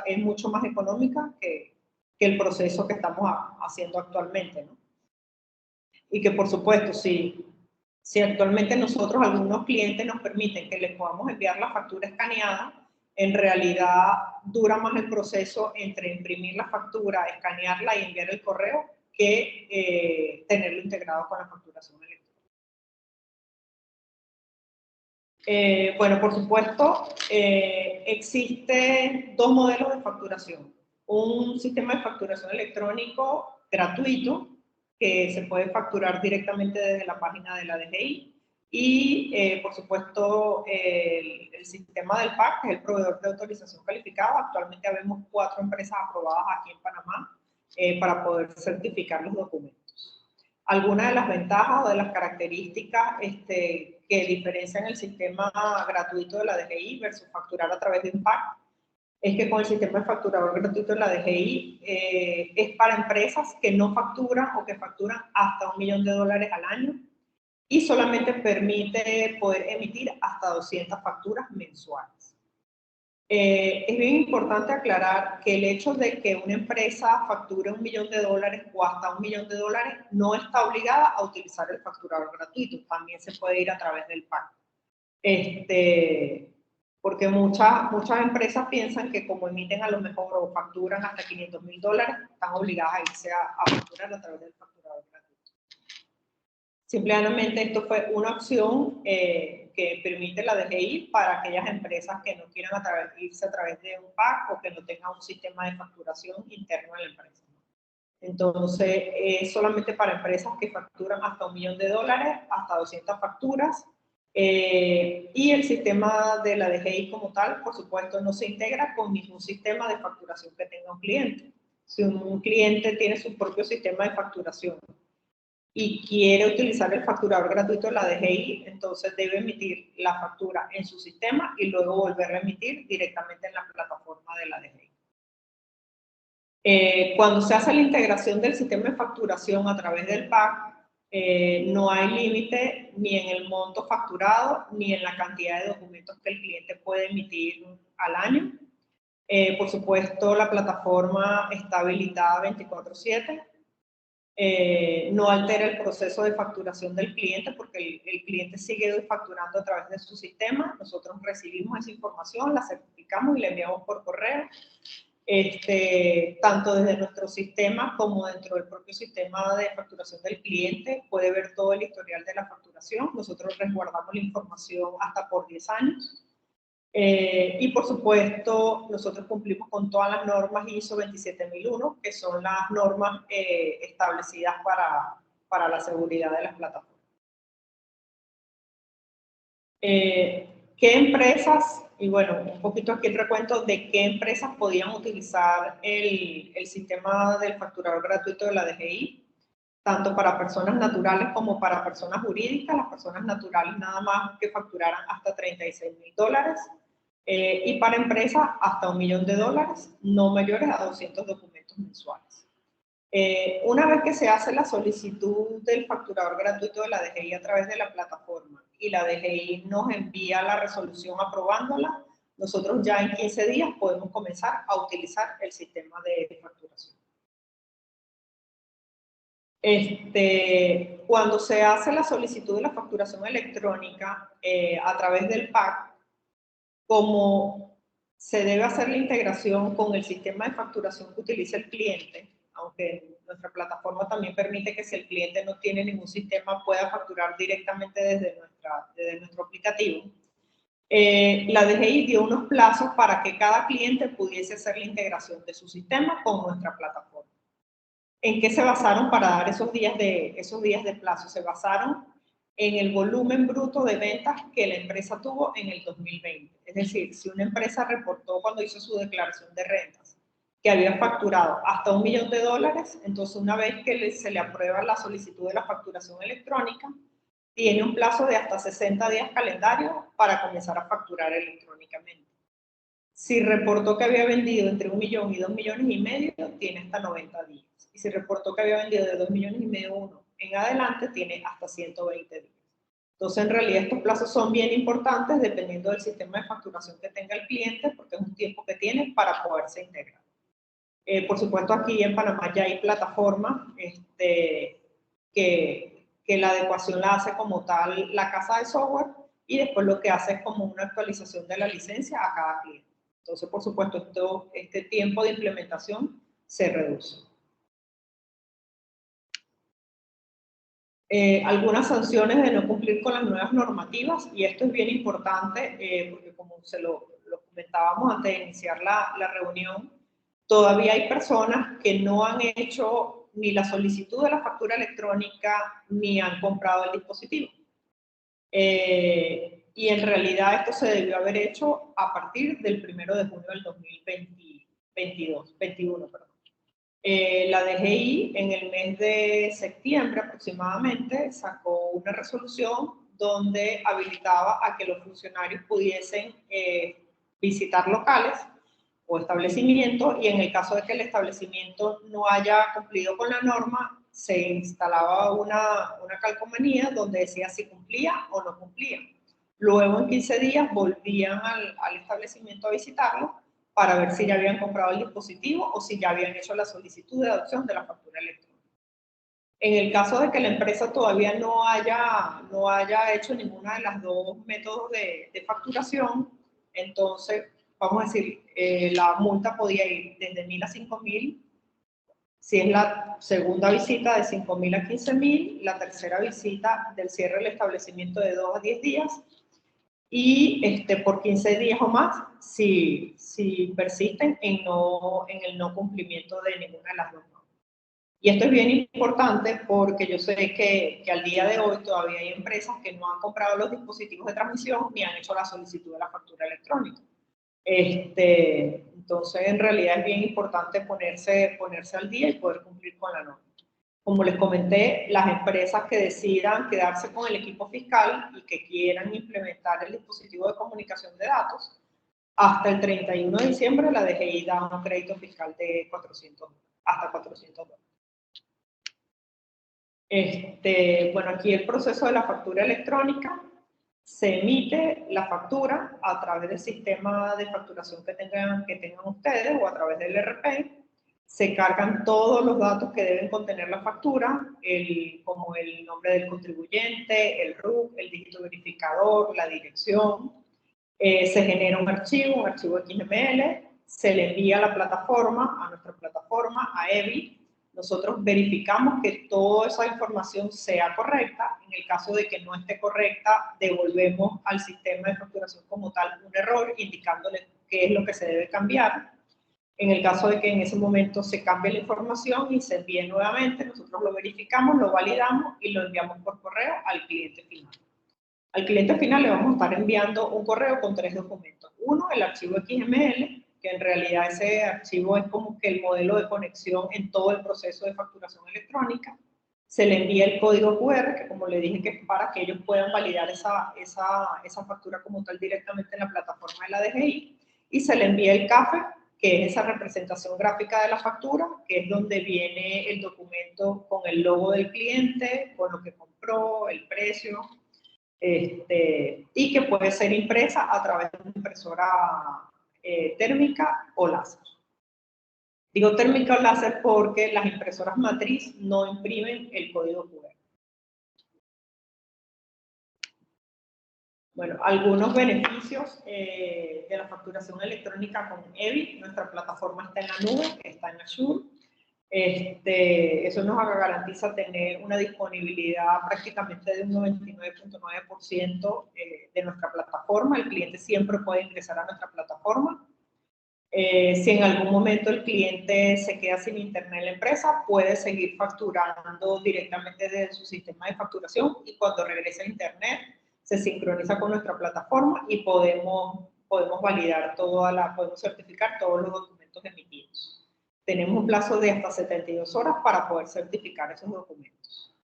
S3: es mucho más económica que el proceso que estamos haciendo actualmente, ¿no? Y que por supuesto, si actualmente nosotros, algunos clientes nos permiten que les podamos enviar la factura escaneada, en realidad dura más el proceso entre imprimir la factura, escanearla y enviar el correo que tenerlo integrado con la facturación electrónica. Bueno, por supuesto, existen dos modelos de facturación. Un sistema de facturación electrónico gratuito, que se puede facturar directamente desde la página de la DGI, y por supuesto el sistema del PAC, que es el proveedor de autorización calificada. Actualmente habemos 4 empresas aprobadas aquí en Panamá para poder certificar los documentos. Algunas de las ventajas o de las características que diferencian el sistema gratuito de la DGI versus facturar a través de un PAC es que con el sistema de facturador gratuito de la DGI es para empresas que no facturan o que facturan hasta $1 millón al año y solamente permite poder emitir hasta 200 facturas mensuales. Es bien importante aclarar que el hecho de que una empresa facture $1 millón o hasta $1 millón no está obligada a utilizar el facturador gratuito, también se puede ir a través del PAC. Porque muchas empresas piensan que como emiten a lo mejor o facturan hasta $500.000, están obligadas a irse a facturar a través del facturador gratuito. Simplemente esto fue una opción que permite la DGI para aquellas empresas que no quieran irse a través de un PAC o que no tengan un sistema de facturación interno en la empresa. Entonces, es solamente para empresas que facturan hasta $1 millón, hasta 200 facturas. Y el sistema de la DGI como tal, por supuesto, no se integra con ningún sistema de facturación que tenga un cliente. Si un cliente tiene su propio sistema de facturación y quiere utilizar el facturador gratuito de la DGI, entonces debe emitir la factura en su sistema y luego volverla a emitir directamente en la plataforma de la DGI. Cuando se hace la integración del sistema de facturación a través del PAC, no hay límite ni en el monto facturado ni en la cantidad de documentos que el cliente puede emitir al año. Por supuesto, la plataforma está habilitada 24/7. No altera el proceso de facturación del cliente porque el cliente sigue facturando a través de su sistema. Nosotros recibimos esa información, la certificamos y la enviamos por correo. Tanto desde nuestro sistema como dentro del propio sistema de facturación del cliente puede ver todo el historial de la facturación. Nosotros resguardamos la información hasta por 10 años. Y por supuesto, nosotros cumplimos con todas las normas ISO 27001, que son las normas establecidas para la seguridad de las plataformas. ¿Qué empresas? Y bueno, un poquito aquí el recuento de qué empresas podían utilizar el sistema del facturador gratuito de la DGI, tanto para personas naturales como para personas jurídicas. Las personas naturales nada más que facturaran hasta $36.000 y para empresas hasta $1 millón, no mayores a 200 documentos mensuales. Una vez que se hace la solicitud del facturador gratuito de la DGI a través de la plataforma y la DGI nos envía la resolución aprobándola, nosotros ya en 15 días podemos comenzar a utilizar el sistema de facturación. Cuando se hace la solicitud de la facturación electrónica a través del PAC, como se debe hacer la integración con el sistema de facturación que utiliza el cliente, aunque nuestra plataforma también permite que si el cliente no tiene ningún sistema pueda facturar directamente desde nuestro aplicativo, la DGI dio unos plazos para que cada cliente pudiese hacer la integración de su sistema con nuestra plataforma. ¿En qué se basaron para dar esos días de plazo? Se basaron en el volumen bruto de ventas que la empresa tuvo en el 2020. Es decir, si una empresa reportó cuando hizo su declaración de rentas que había facturado hasta $1 millón, entonces una vez que se le aprueba la solicitud de la facturación electrónica, tiene un plazo de hasta 60 días calendarios para comenzar a facturar electrónicamente. Si reportó que había vendido entre 1 millón y 2,5 millones, tiene hasta 90 días. Y si reportó que había vendido de 2,5 millones uno en adelante, tiene hasta 120 días. Entonces, en realidad, estos plazos son bien importantes dependiendo del sistema de facturación que tenga el cliente, porque es un tiempo que tiene para poderse integrar. Por supuesto, aquí en Panamá ya hay plataformas que la adecuación la hace como tal la casa de software y después lo que hace es como una actualización de la licencia a cada cliente. Entonces, por supuesto, este tiempo de implementación se reduce. Algunas sanciones de no cumplir con las nuevas normativas, y esto es bien importante porque como se lo comentábamos antes de iniciar la reunión, todavía hay personas que no han hecho ni la solicitud de la factura electrónica ni han comprado el dispositivo. Y en realidad esto se debió haber hecho a partir del 1 de junio del 2021. La DGI en el mes de septiembre aproximadamente sacó una resolución donde habilitaba a que los funcionarios pudiesen visitar locales o establecimientos, y en el caso de que el establecimiento no haya cumplido con la norma, se instalaba una calcomanía donde decía si cumplía o no cumplía. Luego en 15 días volvían al establecimiento a visitarlo para ver si ya habían comprado el dispositivo o si ya habían hecho la solicitud de adopción de la factura electrónica. En el caso de que la empresa todavía no haya hecho ninguna de las dos métodos de facturación, entonces, vamos a decir, la multa podía ir desde 1.000 a 5.000, si es la segunda visita de 5.000 a 15.000, la tercera visita del cierre del establecimiento de 2 a 10 días, y por 15 días o más si persisten en el no cumplimiento de ninguna de las dos normas. Y esto es bien importante porque yo sé que al día de hoy todavía hay empresas que no han comprado los dispositivos de transmisión ni han hecho la solicitud de la factura electrónica. Entonces, en realidad es bien importante ponerse al día y poder cumplir con la norma. Como les comenté, las empresas que decidan quedarse con el equipo fiscal y que quieran implementar el dispositivo de comunicación de datos, hasta el 31 de diciembre la DGI da un crédito fiscal de hasta $400. Bueno, aquí el proceso de la factura electrónica. se emite la factura a través del sistema de facturación que tengan ustedes o a través del ERP. Se cargan todos los datos que deben contener la factura, como el nombre del contribuyente, el RUC, el dígito verificador, la dirección. Se genera un archivo XML, se le envía a la plataforma, a nuestra plataforma, a EBI. Nosotros verificamos que toda esa información sea correcta. En el caso de que no esté correcta, devolvemos al sistema de facturación como tal un error, indicándole qué es lo que se debe cambiar. En el caso de que en ese momento se cambie la información y se envíe nuevamente, nosotros lo verificamos, lo validamos y lo enviamos por correo al cliente final. Al cliente final le vamos a estar enviando un correo con 3 documentos. Uno, el archivo XML, que en realidad ese archivo es como que el modelo de conexión en todo el proceso de facturación electrónica. Se le envía el código QR, que como le dije, que es para que ellos puedan validar esa factura como tal directamente en la plataforma de la DGI. Y se le envía el CAFE, que es esa representación gráfica de la factura, que es donde viene el documento con el logo del cliente, con lo que compró, el precio, y que puede ser impresa a través de una impresora térmica o láser. Digo térmica o láser porque las impresoras matriz no imprimen el código QR. Bueno, algunos beneficios de la facturación electrónica con EBI. Nuestra plataforma está en la nube, está en Azure. Eso nos garantiza tener una disponibilidad prácticamente de un 99.9% de nuestra plataforma. El cliente siempre puede ingresar a nuestra plataforma. Si en algún momento el cliente se queda sin internet en la empresa, puede seguir facturando directamente desde su sistema de facturación y cuando regrese a internet se sincroniza con nuestra plataforma y podemos validar podemos certificar todos los documentos emitidos. Tenemos un plazo de hasta 72 horas para poder certificar esos documentos.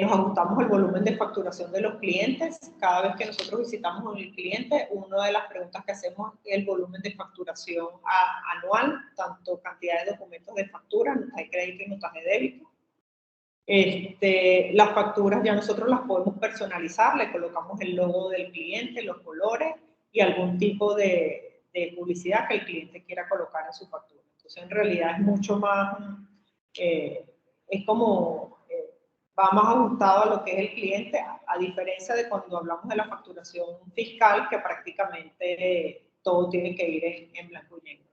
S3: Nos ajustamos al volumen de facturación de los clientes. Cada vez que nosotros visitamos a un cliente, una de las preguntas que hacemos es el volumen de facturación anual, tanto cantidad de documentos de factura, notas de crédito y notas de débito. Las facturas ya nosotros las podemos personalizar, le colocamos el logo del cliente, los colores y algún tipo de publicidad que el cliente quiera colocar en su factura. Entonces, en realidad es mucho más, es como, va más ajustado a lo que es el cliente, a diferencia de cuando hablamos de la facturación fiscal, que prácticamente todo tiene que ir en blanco y negro.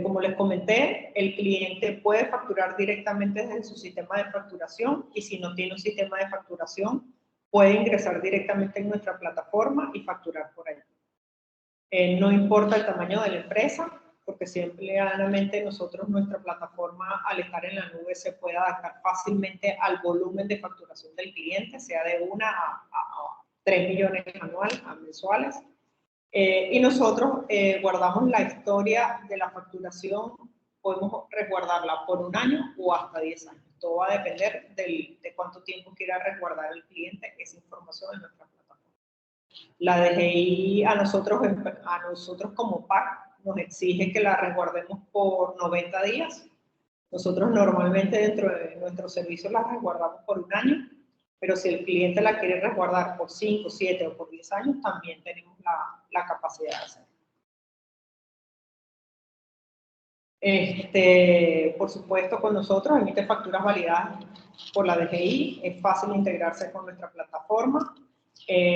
S3: Como les comenté, el cliente puede facturar directamente desde su sistema de facturación y si no tiene un sistema de facturación, puede ingresar directamente en nuestra plataforma y facturar por ahí. No importa el tamaño de la empresa, porque simplemente nuestra plataforma, al estar en la nube, se puede adaptar fácilmente al volumen de facturación del cliente, sea de 1 a 3 millones mensuales. Y nosotros guardamos la historia de la facturación, podemos resguardarla por 1 año o hasta 10 años. Todo va a depender de cuánto tiempo quiera resguardar el cliente esa información en nuestra plataforma. La DGI a nosotros como PAC nos exige que la resguardemos por 90 días. Nosotros normalmente dentro de nuestro servicio la resguardamos por 1 año, pero si el cliente la quiere resguardar por 5, 7 o por 10 años, también tenemos la capacidad de hacerlo. Por supuesto, con nosotros emite facturas validadas por la DGI, es fácil integrarse con nuestra plataforma.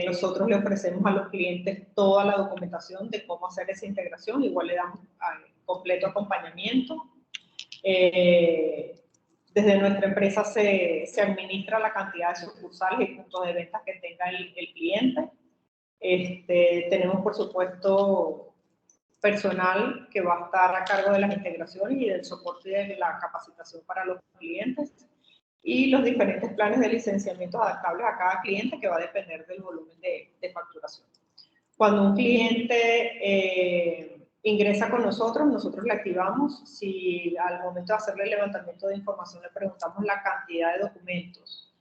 S3: Nosotros le ofrecemos a los clientes toda la documentación de cómo hacer esa integración, igual le damos completo acompañamiento. Desde nuestra empresa se administra la cantidad de sucursales y puntos de venta que tenga el cliente. Tenemos, por supuesto, personal que va a estar a cargo de las integraciones y del soporte y de la capacitación para los clientes y los diferentes planes de licenciamiento adaptables a cada cliente que va a depender del volumen de facturación. Cuando un cliente ingresa con nosotros le activamos. Si al momento de hacerle el levantamiento de información le preguntamos la cantidad de documentos,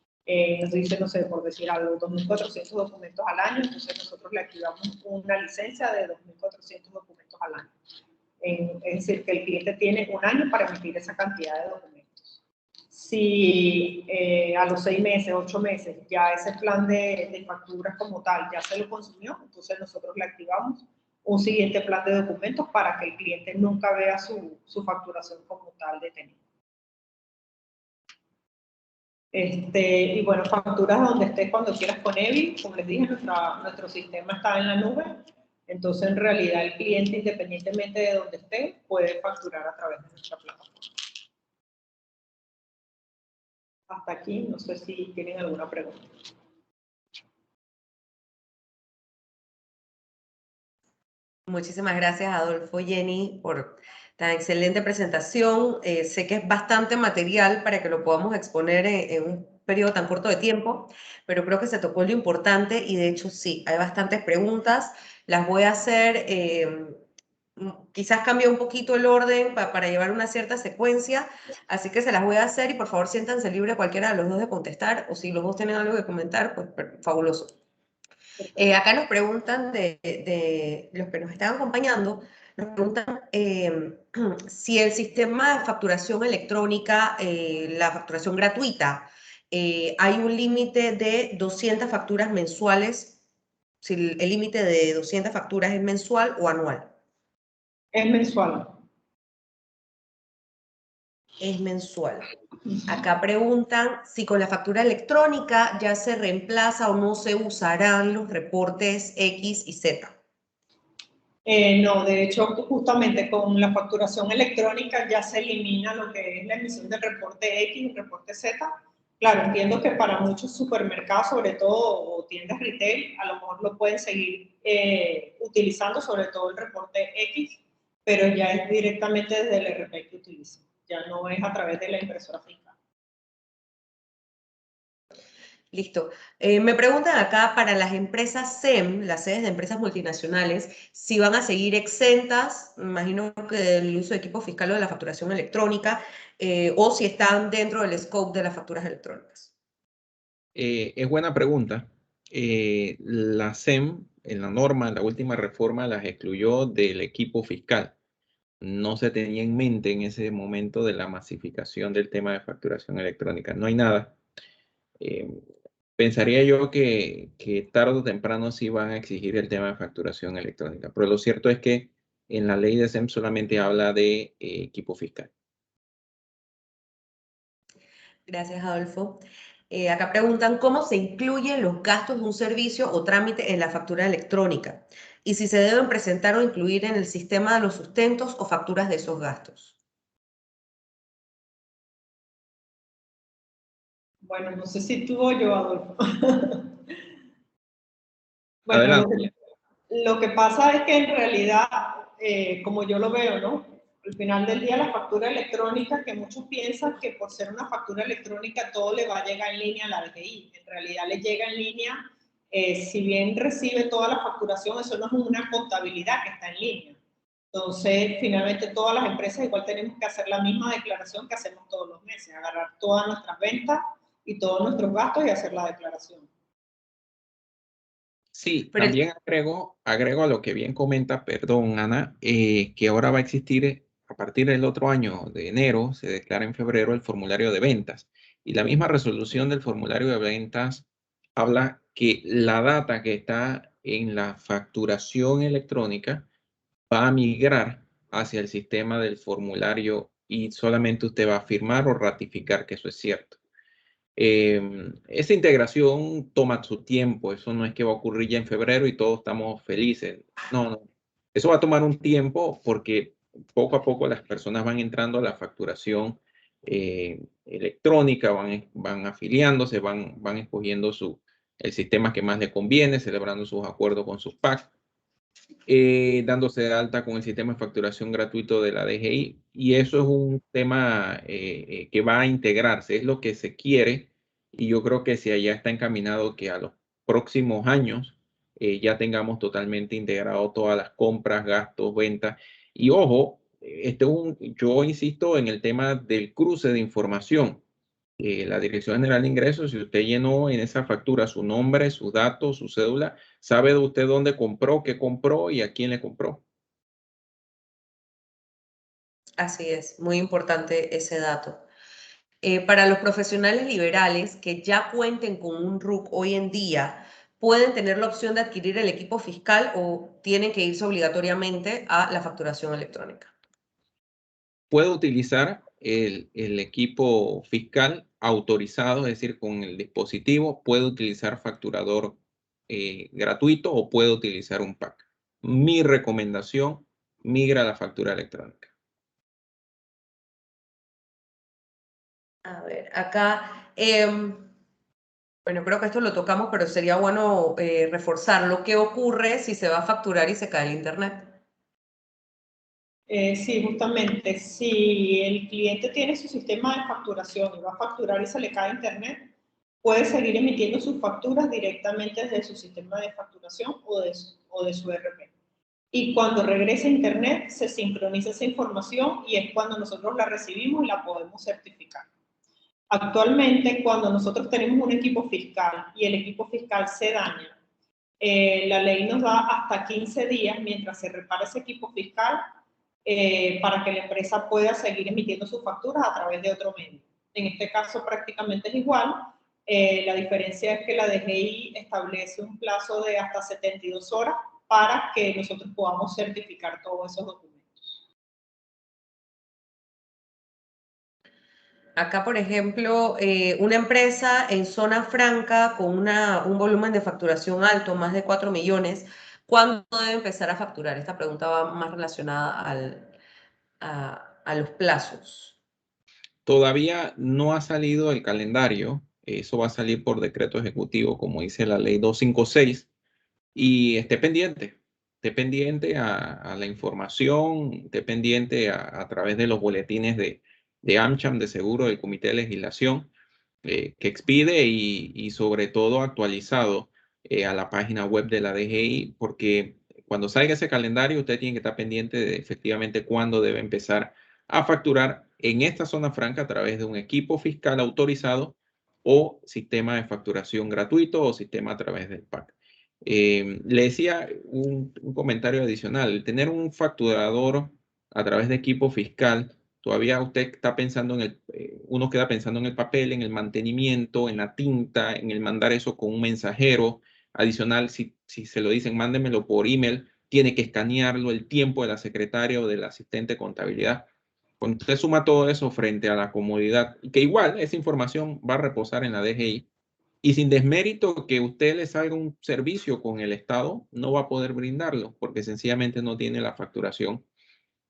S3: nos dice, no sé, por decir algo, 2.400 documentos al año, entonces nosotros le activamos una licencia de 2.400 documentos al año. Es decir, que el cliente tiene 1 año para emitir esa cantidad de documentos. Si a los 6 meses, 8 meses, ya ese plan de facturas como tal ya se lo consumió, entonces nosotros le activamos un siguiente plan de documentos para que el cliente nunca vea su facturación como tal detenida. Y bueno, facturas donde estés cuando quieras con EBI, como les dije, nuestro sistema está en la nube, entonces en realidad el cliente, independientemente de donde esté, puede facturar a través de nuestra plataforma. Hasta aquí, no sé si tienen alguna pregunta.
S1: Muchísimas gracias, Adolfo, Jenny, por tan excelente presentación. Sé que es bastante material para que lo podamos exponer en un periodo tan corto de tiempo, pero creo que se tocó lo importante y de hecho sí, hay bastantes preguntas. Las voy a hacer, quizás cambie un poquito el orden para llevar una cierta secuencia, así que se las voy a hacer y por favor siéntanse libre cualquiera de los dos de contestar o si los dos tienen algo que comentar, pues fabuloso. Acá nos preguntan de los que nos están acompañando, nos preguntan si el sistema de facturación electrónica, la facturación gratuita, hay un límite de 200 facturas mensuales, si el límite de 200 facturas es mensual o anual.
S3: Es mensual.
S1: Es mensual. Acá preguntan si con la factura electrónica ya se reemplaza o no se usarán los reportes X y Z.
S3: No, de hecho, justamente con la facturación electrónica ya se elimina lo que es la emisión del reporte X y reporte Z. Claro, entiendo que para muchos supermercados, sobre todo, o tiendas retail, a lo mejor lo pueden seguir utilizando, sobre todo el reporte X, pero ya es directamente desde el RP que utilizan. Ya no es a través de la impresora fiscal.
S1: Listo. Me preguntan acá para las empresas SEM, las sedes de empresas multinacionales, si van a seguir exentas, me imagino que del uso de equipo fiscal o de la facturación electrónica, o si están dentro del scope de las facturas electrónicas.
S2: Es buena pregunta. La SEM, en la norma, en la última reforma, las excluyó del equipo fiscal. No se tenía en mente en ese momento de la masificación del tema de facturación electrónica. No hay nada. Pensaría yo que tarde o temprano sí van a exigir el tema de facturación electrónica, pero lo cierto es que en la ley de SEM solamente habla de equipo fiscal.
S1: Gracias, Adolfo. Acá preguntan cómo se incluyen los gastos de un servicio o trámite en la factura electrónica y si se deben presentar o incluir en el sistema de los sustentos o facturas de esos gastos.
S3: Bueno, no sé si tú o yo, Adolfo. Bueno,
S2: Adelante.
S3: lo que pasa es que en realidad, como yo lo veo, ¿no? Al final del día, la factura electrónica, que muchos piensan que por ser una factura electrónica todo le va a llegar en línea a la DGI. En realidad le llega en línea, si bien recibe toda la facturación, eso no es una contabilidad que está en línea. Entonces, finalmente todas las empresas igual tenemos que hacer la misma declaración que hacemos todos los meses, agarrar todas nuestras ventas y todos nuestros gastos y hacer la declaración.
S2: Sí,
S1: Pero
S2: también agrego a lo que bien comenta, perdón, Ana, que ahora va a existir a partir del otro año de enero, se declara en febrero el formulario de ventas. Y la misma resolución del formulario de ventas habla que la data que está en la facturación electrónica va a migrar hacia el sistema del formulario y solamente usted va a firmar o ratificar que eso es cierto. Esa integración toma su tiempo, eso no es que va a ocurrir ya en febrero y todos estamos felices. No, no. Eso va a tomar un tiempo porque poco a poco las personas van entrando a la facturación electrónica, van afiliándose, van escogiendo el sistema que más les conviene, celebrando sus acuerdos con sus PAC, dándose de alta con el sistema de facturación gratuito de la DGI. Y eso es un tema que va a integrarse, es lo que se quiere. Y yo creo que si allá está encaminado que a los próximos años ya tengamos totalmente integrado todas las compras, gastos, ventas. Y ojo, yo insisto en el tema del cruce de información. La Dirección General de Ingresos, si usted llenó en esa factura su nombre, sus datos, su cédula, sabe de usted dónde compró, qué compró y a quién le compró.
S1: así es, muy importante ese dato. Para los profesionales liberales que ya cuenten con un RUC hoy en día, ¿pueden tener la opción de adquirir el equipo fiscal o tienen que irse obligatoriamente a la facturación electrónica?
S2: Puede utilizar el equipo fiscal autorizado, es decir, con el dispositivo, puede utilizar facturador gratuito o puede utilizar un pack. Mi recomendación, migra a la factura electrónica.
S1: A ver, acá, bueno, creo que esto lo tocamos, pero sería bueno reforzarlo. ¿Qué ocurre si se va a facturar y se cae el internet?
S3: Sí, justamente, si el cliente tiene su sistema de facturación y va a facturar y se le cae internet, puede seguir emitiendo sus facturas directamente desde su sistema de facturación o de su ERP. Y cuando regrese a internet, se sincroniza esa información y es cuando nosotros la recibimos y la podemos certificar. Actualmente, cuando nosotros tenemos un equipo fiscal y el equipo fiscal se daña, la ley nos da hasta 15 días mientras se repara ese equipo fiscal para que la empresa pueda seguir emitiendo sus facturas a través de otro medio. En este caso prácticamente es igual. La diferencia es que la DGI establece un plazo de hasta 72 horas para que nosotros podamos certificar todos esos documentos.
S1: Acá, por ejemplo, una empresa en zona franca con un volumen de facturación alto, más de 4 millones, ¿cuándo debe empezar a facturar? Esta pregunta va más relacionada a los plazos.
S2: Todavía no ha salido el calendario. Eso va a salir por decreto ejecutivo, como dice la ley 256. Y esté pendiente a la información, esté pendiente a través de los boletines de AmCham, de seguro, del Comité de Legislación, que expide y sobre todo actualizado a la página web de la DGI, porque cuando salga ese calendario, usted tiene que estar pendiente de efectivamente cuándo debe empezar a facturar en esta zona franca a través de un equipo fiscal autorizado o sistema de facturación gratuito o sistema a través del PAC. Le decía un comentario adicional, el tener un facturador a través de equipo fiscal, todavía usted está pensando uno queda pensando en el papel, en el mantenimiento, en la tinta, en el mandar eso con un mensajero. Adicional, si se lo dicen, mándemelo por email, tiene que escanearlo, el tiempo de la secretaria o del asistente de contabilidad. Cuando usted suma todo eso frente a la comodidad, y que igual esa información va a reposar en la DGI, y sin desmérito que usted le salga un servicio con el Estado, no va a poder brindarlo, porque sencillamente no tiene la facturación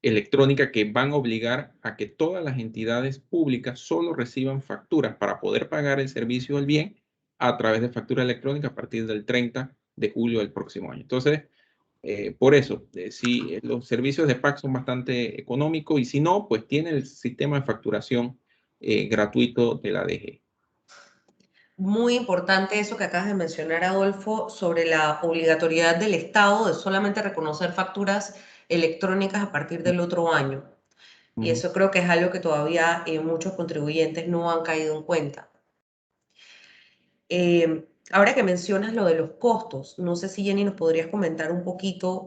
S2: electrónica que van a obligar a que todas las entidades públicas solo reciban facturas para poder pagar el servicio del bien a través de factura electrónica a partir del 30 de julio del próximo año. Entonces, por eso, si los servicios de PAC son bastante económicos y si no, pues tiene el sistema de facturación gratuito de la DG.
S1: Muy importante eso que acabas de mencionar, Adolfo, sobre la obligatoriedad del Estado de solamente reconocer facturas electrónicas a partir del otro año. Y eso creo que es algo que todavía muchos contribuyentes no han caído en cuenta. Ahora que mencionas lo de los costos, no sé si Jenny nos podrías comentar un poquito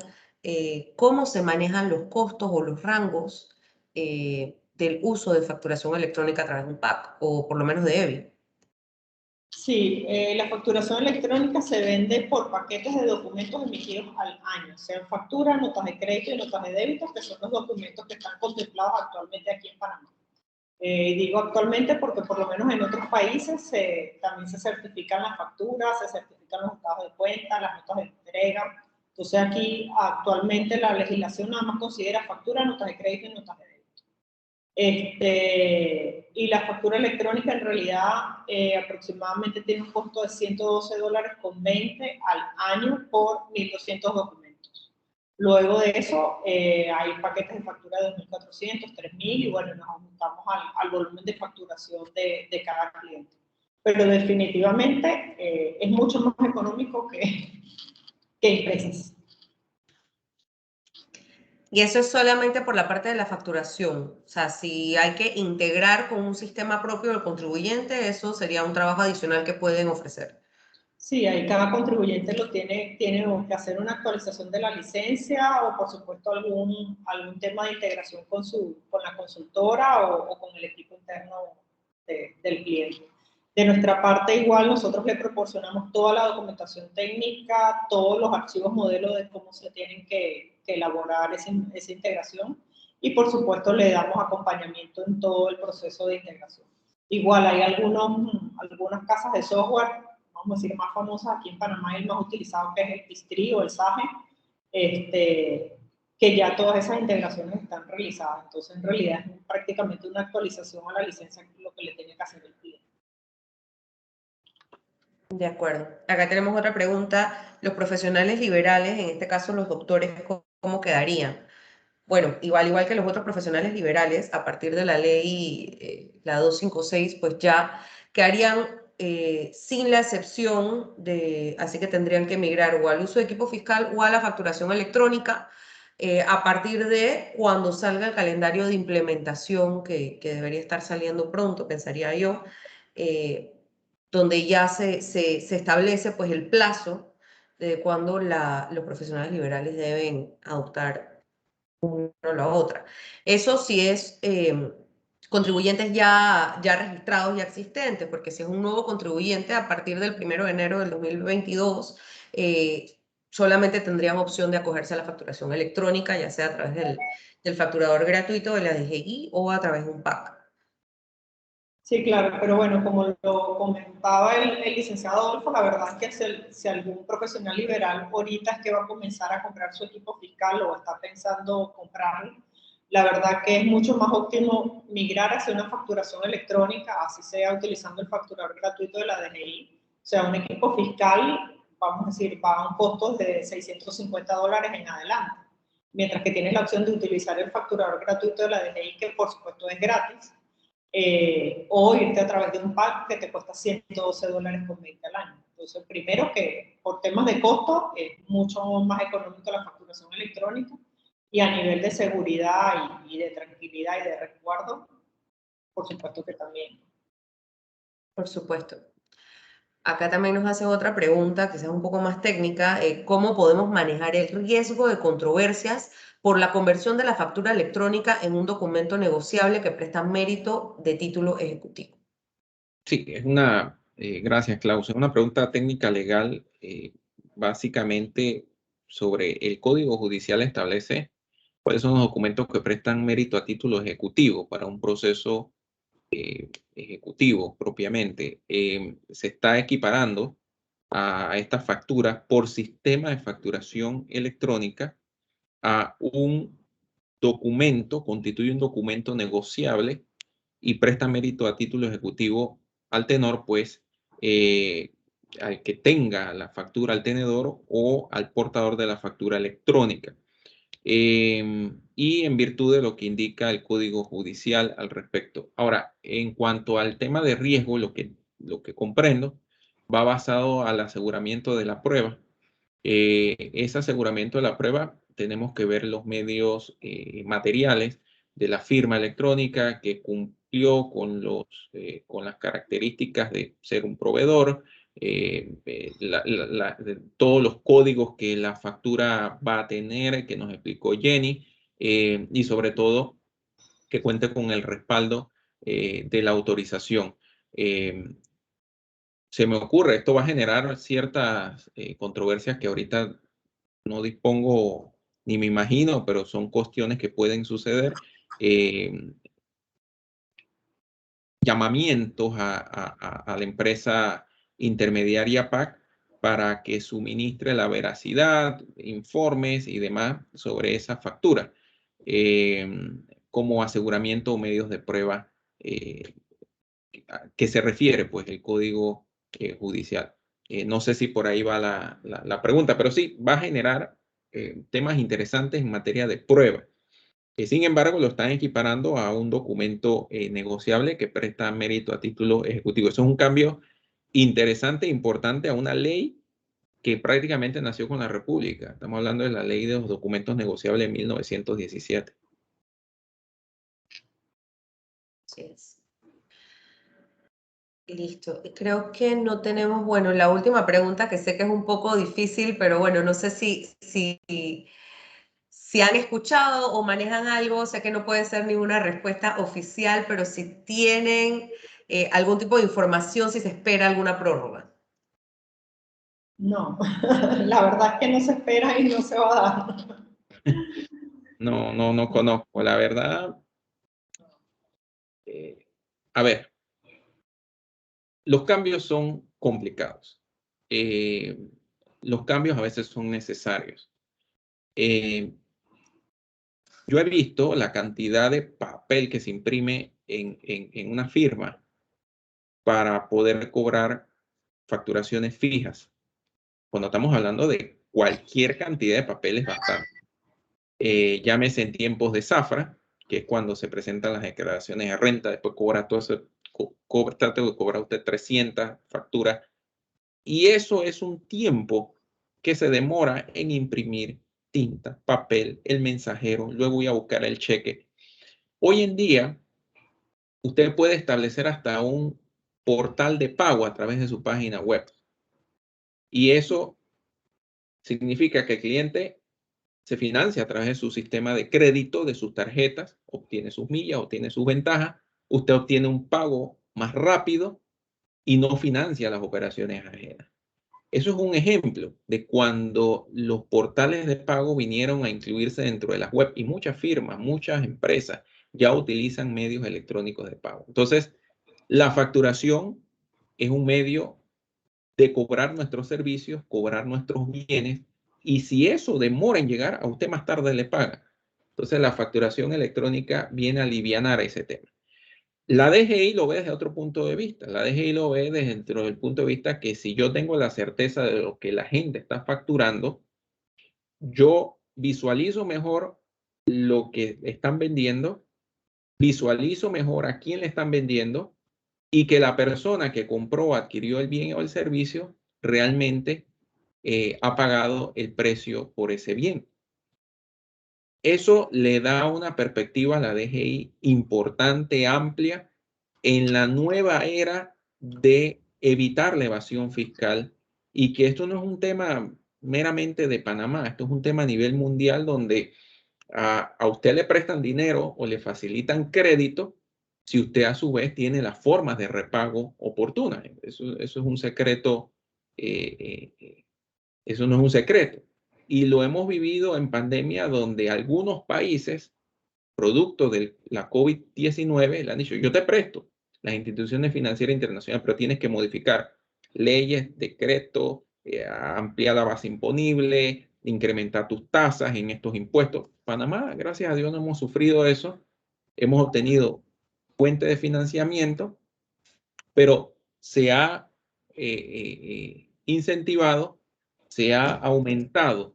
S1: cómo se manejan los costos o los rangos del uso de facturación electrónica a través de un PAC, o por lo menos de EBI.
S3: Sí, la facturación electrónica se vende por paquetes de documentos emitidos al año, sean facturas, notas de crédito y notas de débito, que son los documentos que están contemplados actualmente aquí en Panamá. Digo actualmente porque por lo menos en otros países también se certifican las facturas, se certifican los estados de cuenta, las notas de entrega. Entonces aquí actualmente la legislación nada más considera facturas, notas de crédito y notas de débito. Y la factura electrónica en realidad aproximadamente tiene un costo de $112.20 al año por 1.200 documentos. Luego de eso hay paquetes de factura de 2.400, 3.000 y bueno, nos ajustamos al volumen de facturación de cada cliente. Pero definitivamente es mucho más económico que empresas.
S1: Y eso es solamente por la parte de la facturación. O sea, si hay que integrar con un sistema propio del contribuyente, eso sería un trabajo adicional que pueden ofrecer.
S3: Sí, ahí cada contribuyente tiene que hacer una actualización de la licencia o por supuesto algún tema de integración con la consultora o con el equipo interno del cliente. De nuestra parte, igual, nosotros le proporcionamos toda la documentación técnica, todos los archivos modelo de cómo se tienen que elaborar esa integración y, por supuesto, le damos acompañamiento en todo el proceso de integración. Igual, hay algunas casas de software, vamos a decir, más famosas aquí en Panamá, el más utilizado que es el Pistri o el SAGE, que ya todas esas integraciones están realizadas. Entonces, en realidad, es prácticamente una actualización a la licencia, lo que le tiene que hacer el cliente.
S1: De acuerdo. Acá tenemos otra pregunta. Los profesionales liberales, en este caso los doctores, ¿cómo quedarían? Bueno, igual que los otros profesionales liberales, a partir de la ley, la 256, pues ya quedarían sin la excepción así que tendrían que migrar o al uso de equipo fiscal o a la facturación electrónica a partir de cuando salga el calendario de implementación que debería estar saliendo pronto, pensaría yo, donde ya se establece pues el plazo de cuando los profesionales liberales deben adoptar una o la otra. Eso sí es contribuyentes ya registrados, ya existentes, porque si es un nuevo contribuyente, a partir del 1 de enero del 2022, solamente tendrían opción de acogerse a la facturación electrónica, ya sea a través del facturador gratuito de la DGI o a través de un PAC.
S3: Sí, claro, pero bueno, como lo comentaba el licenciado Adolfo, la verdad es que si algún profesional liberal ahorita es que va a comenzar a comprar su equipo fiscal o está pensando comprarlo, la verdad que es mucho más óptimo migrar hacia una facturación electrónica, así sea utilizando el facturador gratuito de la DGI. O sea, un equipo fiscal, vamos a decir, va a un costo de $650 en adelante, mientras que tienes la opción de utilizar el facturador gratuito de la DGI, que por supuesto es gratis. O irte a través de un pack que te cuesta $112,20 al año. Entonces, primero que por temas de costo es mucho más económico la facturación electrónica y a nivel de seguridad y de tranquilidad y de resguardo, por supuesto que también.
S1: Por supuesto. Acá también nos hacen otra pregunta, quizás un poco más técnica, ¿cómo podemos manejar el riesgo de controversias por la conversión de la factura electrónica en un documento negociable que presta mérito de título ejecutivo?
S2: Sí, gracias, Klaus. Es una pregunta técnica legal, básicamente sobre el Código Judicial establece cuáles son los documentos que prestan mérito a título ejecutivo para un proceso ejecutivo propiamente. Se está equiparando a estas facturas por sistema de facturación electrónica a un documento, constituye un documento negociable y presta mérito a título ejecutivo al tenor, pues, al que tenga la factura al tenedor o al portador de la factura electrónica. Y en virtud de lo que indica el Código Judicial al respecto. Ahora, en cuanto al tema de riesgo, lo que comprendo va basado al aseguramiento de la prueba. Ese aseguramiento de la prueba tenemos que ver los medios materiales de la firma electrónica que cumplió con las características de ser un proveedor, todos los códigos que la factura va a tener, que nos explicó Jenny, y sobre todo que cuente con el respaldo de la autorización. Se me ocurre, esto va a generar ciertas controversias que ahorita no dispongo ni me imagino, pero son cuestiones que pueden suceder. Llamamientos a la empresa intermediaria PAC para que suministre la veracidad, informes y demás sobre esa factura, como aseguramiento o medios de prueba que se refiere pues el Código Judicial. No sé si por ahí va la pregunta, pero sí va a generar temas interesantes en materia de prueba. Sin embargo, lo están equiparando a un documento negociable que presta mérito a título ejecutivo. Eso es un cambio interesante e importante a una ley que prácticamente nació con la República. Estamos hablando de la ley de los documentos negociables de 1917.
S1: Así es. Listo. Creo que no tenemos, bueno, la última pregunta que sé que es un poco difícil, pero bueno, no sé si han escuchado o manejan algo, sé que no puede ser ninguna respuesta oficial, pero si tienen algún tipo de información si se espera alguna prórroga.
S3: No, la verdad es que no se espera y no se va a dar.
S2: No conozco, la verdad. A ver, los cambios son complicados. Los cambios a veces son necesarios. Yo he visto la cantidad de papel que se imprime en una firma para poder cobrar facturaciones fijas. Cuando estamos hablando de cualquier cantidad de papel es bastante. Llámese en tiempos de zafra, que es cuando se presentan las declaraciones de renta, después cobra todo eso, trata de cobrar usted 300 facturas. Y eso es un tiempo que se demora en imprimir tinta, papel, el mensajero, luego voy a buscar el cheque. Hoy en día, usted puede establecer hasta un portal de pago a través de su página web. Y eso significa que el cliente se financia a través de su sistema de crédito, de sus tarjetas, obtiene sus millas, obtiene sus ventajas, usted obtiene un pago más rápido y no financia las operaciones ajenas. Eso es un ejemplo de cuando los portales de pago vinieron a incluirse dentro de las web y muchas firmas, muchas empresas ya utilizan medios electrónicos de pago. Entonces, la facturación es un medio de cobrar nuestros servicios, cobrar nuestros bienes, y si eso demora en llegar, a usted más tarde le paga. Entonces, la facturación electrónica viene a alivianar ese tema. La DGI lo ve desde otro punto de vista. La DGI lo ve dentro del punto de vista que si yo tengo la certeza de lo que la gente está facturando, yo visualizo mejor lo que están vendiendo, visualizo mejor a quién le están vendiendo y que la persona que compró o adquirió el bien o el servicio realmente ha pagado el precio por ese bien. Eso le da una perspectiva a la DGI importante, amplia, en la nueva era de evitar la evasión fiscal, y que esto no es un tema meramente de Panamá, esto es un tema a nivel mundial donde a usted le prestan dinero o le facilitan crédito si usted a su vez tiene las formas de repago oportunas. Eso es un secreto, eso no es un secreto. Y lo hemos vivido en pandemia donde algunos países, producto de la COVID-19, le han dicho, yo te presto las instituciones financieras internacionales, pero tienes que modificar leyes, decretos, ampliar la base imponible, incrementar tus tasas en estos impuestos. Panamá, gracias a Dios, no hemos sufrido eso. Hemos obtenido fuente de financiamiento, pero se ha incentivado, se ha aumentado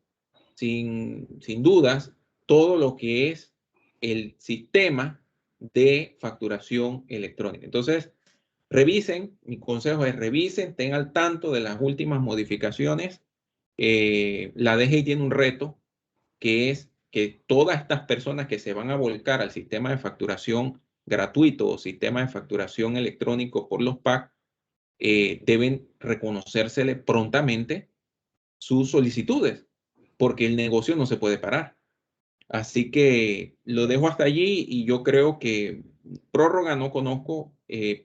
S2: sin dudas todo lo que es el sistema de facturación electrónica. Entonces, revisen, mi consejo es revisen, tengan al tanto de las últimas modificaciones. La DGI tiene un reto, que es que todas estas personas que se van a volcar al sistema de facturación gratuito o sistema de facturación electrónico por los PAC, deben reconocérsele prontamente sus solicitudes, porque el negocio no se puede parar. Así que lo dejo hasta allí, y yo creo que prórroga no conozco,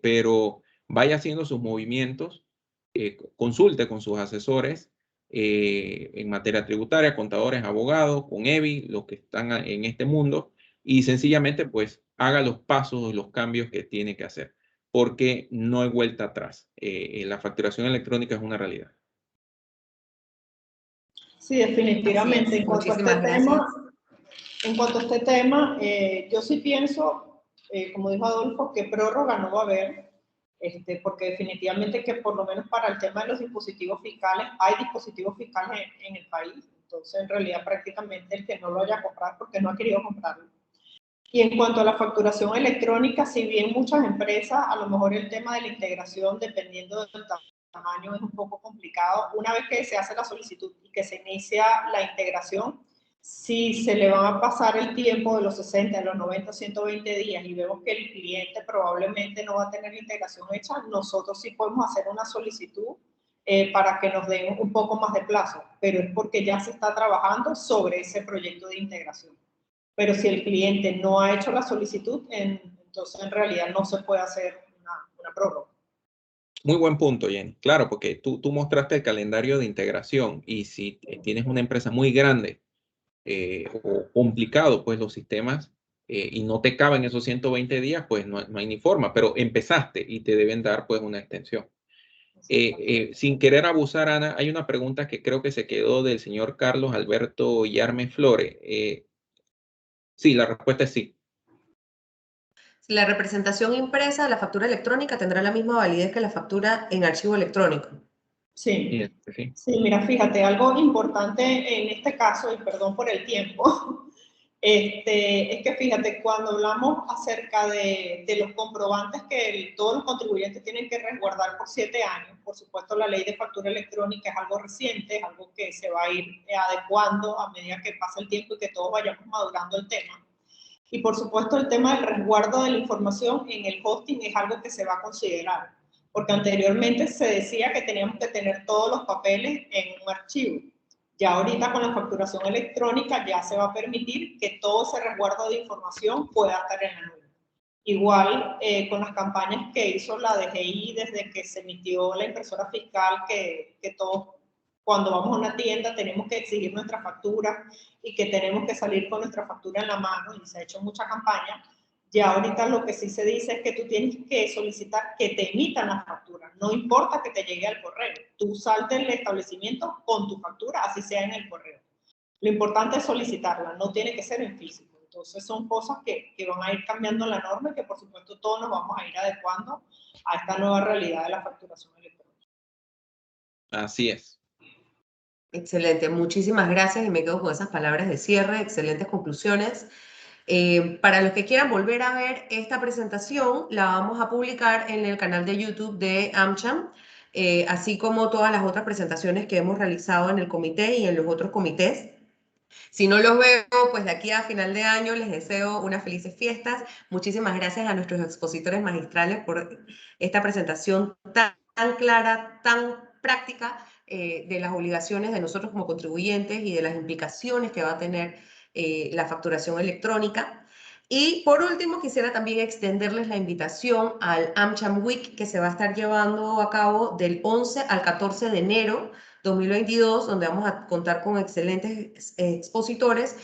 S2: pero vaya haciendo sus movimientos, consulte con sus asesores en materia tributaria, contadores, abogados, con EBI, los que están en este mundo, y sencillamente pues haga los pasos, los cambios que tiene que hacer, porque no hay vuelta atrás. La facturación electrónica es una realidad.
S3: Sí, definitivamente. En cuanto a este tema, yo sí pienso, como dijo Adolfo, que prórroga no va a haber, porque definitivamente que por lo menos para el tema de los dispositivos fiscales, hay dispositivos fiscales en el país. Entonces, en realidad, prácticamente el que no lo haya comprado porque no ha querido comprarlo. Y en cuanto a la facturación electrónica, si bien muchas empresas, a lo mejor el tema de la integración, dependiendo del tamaño, es un poco complicado. Una vez que se hace la solicitud y que se inicia la integración, si se le va a pasar el tiempo de los 60, de los 90, 120 días y vemos que el cliente probablemente no va a tener la integración hecha, nosotros sí podemos hacer una solicitud para que nos den un poco más de plazo, pero es porque ya se está trabajando sobre ese proyecto de integración. Pero si el cliente no ha hecho la solicitud, entonces en realidad no se puede hacer una prórroga.
S2: Muy buen punto, Jenny. Claro, porque tú mostraste el calendario de integración y si tienes una empresa muy grande o complicado, pues los sistemas y no te caben esos 120 días, pues no hay ni forma, pero empezaste y te deben dar pues una extensión. Sin querer abusar, Ana, hay una pregunta que creo que se quedó del señor Carlos Alberto Yarme Flores. Sí, la respuesta es sí.
S1: La representación impresa de la factura electrónica tendrá la misma validez que la factura en archivo electrónico.
S3: Sí.
S2: Sí.
S3: Sí, mira, fíjate, algo importante en este caso, y perdón por el tiempo, es que fíjate, cuando hablamos acerca de los comprobantes que todos los contribuyentes tienen que resguardar por 7 años, por supuesto la ley de factura electrónica es algo reciente, es algo que se va a ir adecuando a medida que pasa el tiempo y que todos vayamos madurando el tema. Y por supuesto el tema del resguardo de la información en el hosting es algo que se va a considerar, porque anteriormente se decía que teníamos que tener todos los papeles en un archivo. Ya ahorita con la facturación electrónica ya se va a permitir que todo ese resguardo de información pueda estar en la nube. Igual con las campañas que hizo la DGI desde que se emitió la impresora fiscal, que todos cuando vamos a una tienda tenemos que exigir nuestra factura y que tenemos que salir con nuestra factura en la mano, y se ha hecho mucha campaña. Ya ahorita lo que sí se dice es que tú tienes que solicitar que te emitan la factura, no importa que te llegue al correo, tú salte del establecimiento con tu factura, así sea en el correo. Lo importante es solicitarla, no tiene que ser en físico. Entonces son cosas que van a ir cambiando la norma y que por supuesto todos nos vamos a ir adecuando a esta nueva realidad de la facturación electrónica.
S2: Así es.
S1: Excelente, muchísimas gracias y me quedo con esas palabras de cierre, excelentes conclusiones. Para los que quieran volver a ver esta presentación, la vamos a publicar en el canal de YouTube de AmCham, así como todas las otras presentaciones que hemos realizado en el comité y en los otros comités. Si no los veo, pues de aquí a final de año les deseo unas felices fiestas. Muchísimas gracias a nuestros expositores magistrales por esta presentación tan clara, tan práctica de las obligaciones de nosotros como contribuyentes y de las implicaciones que va a tener la facturación electrónica. Y por último, quisiera también extenderles la invitación al AmCham Week que se va a estar llevando a cabo del 11 al 14 de enero 2022, donde vamos a contar con excelentes expositores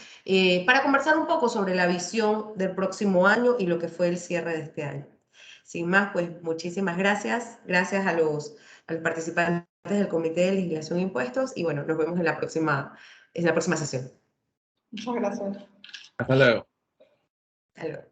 S1: para conversar un poco sobre la visión del próximo año y lo que fue el cierre de este año. Sin más, pues muchísimas gracias. Gracias a los participantes del Comité de Legislación e Impuestos y bueno, nos vemos en la próxima sesión.
S3: Muchas gracias.
S2: Hasta luego.
S1: Hasta luego.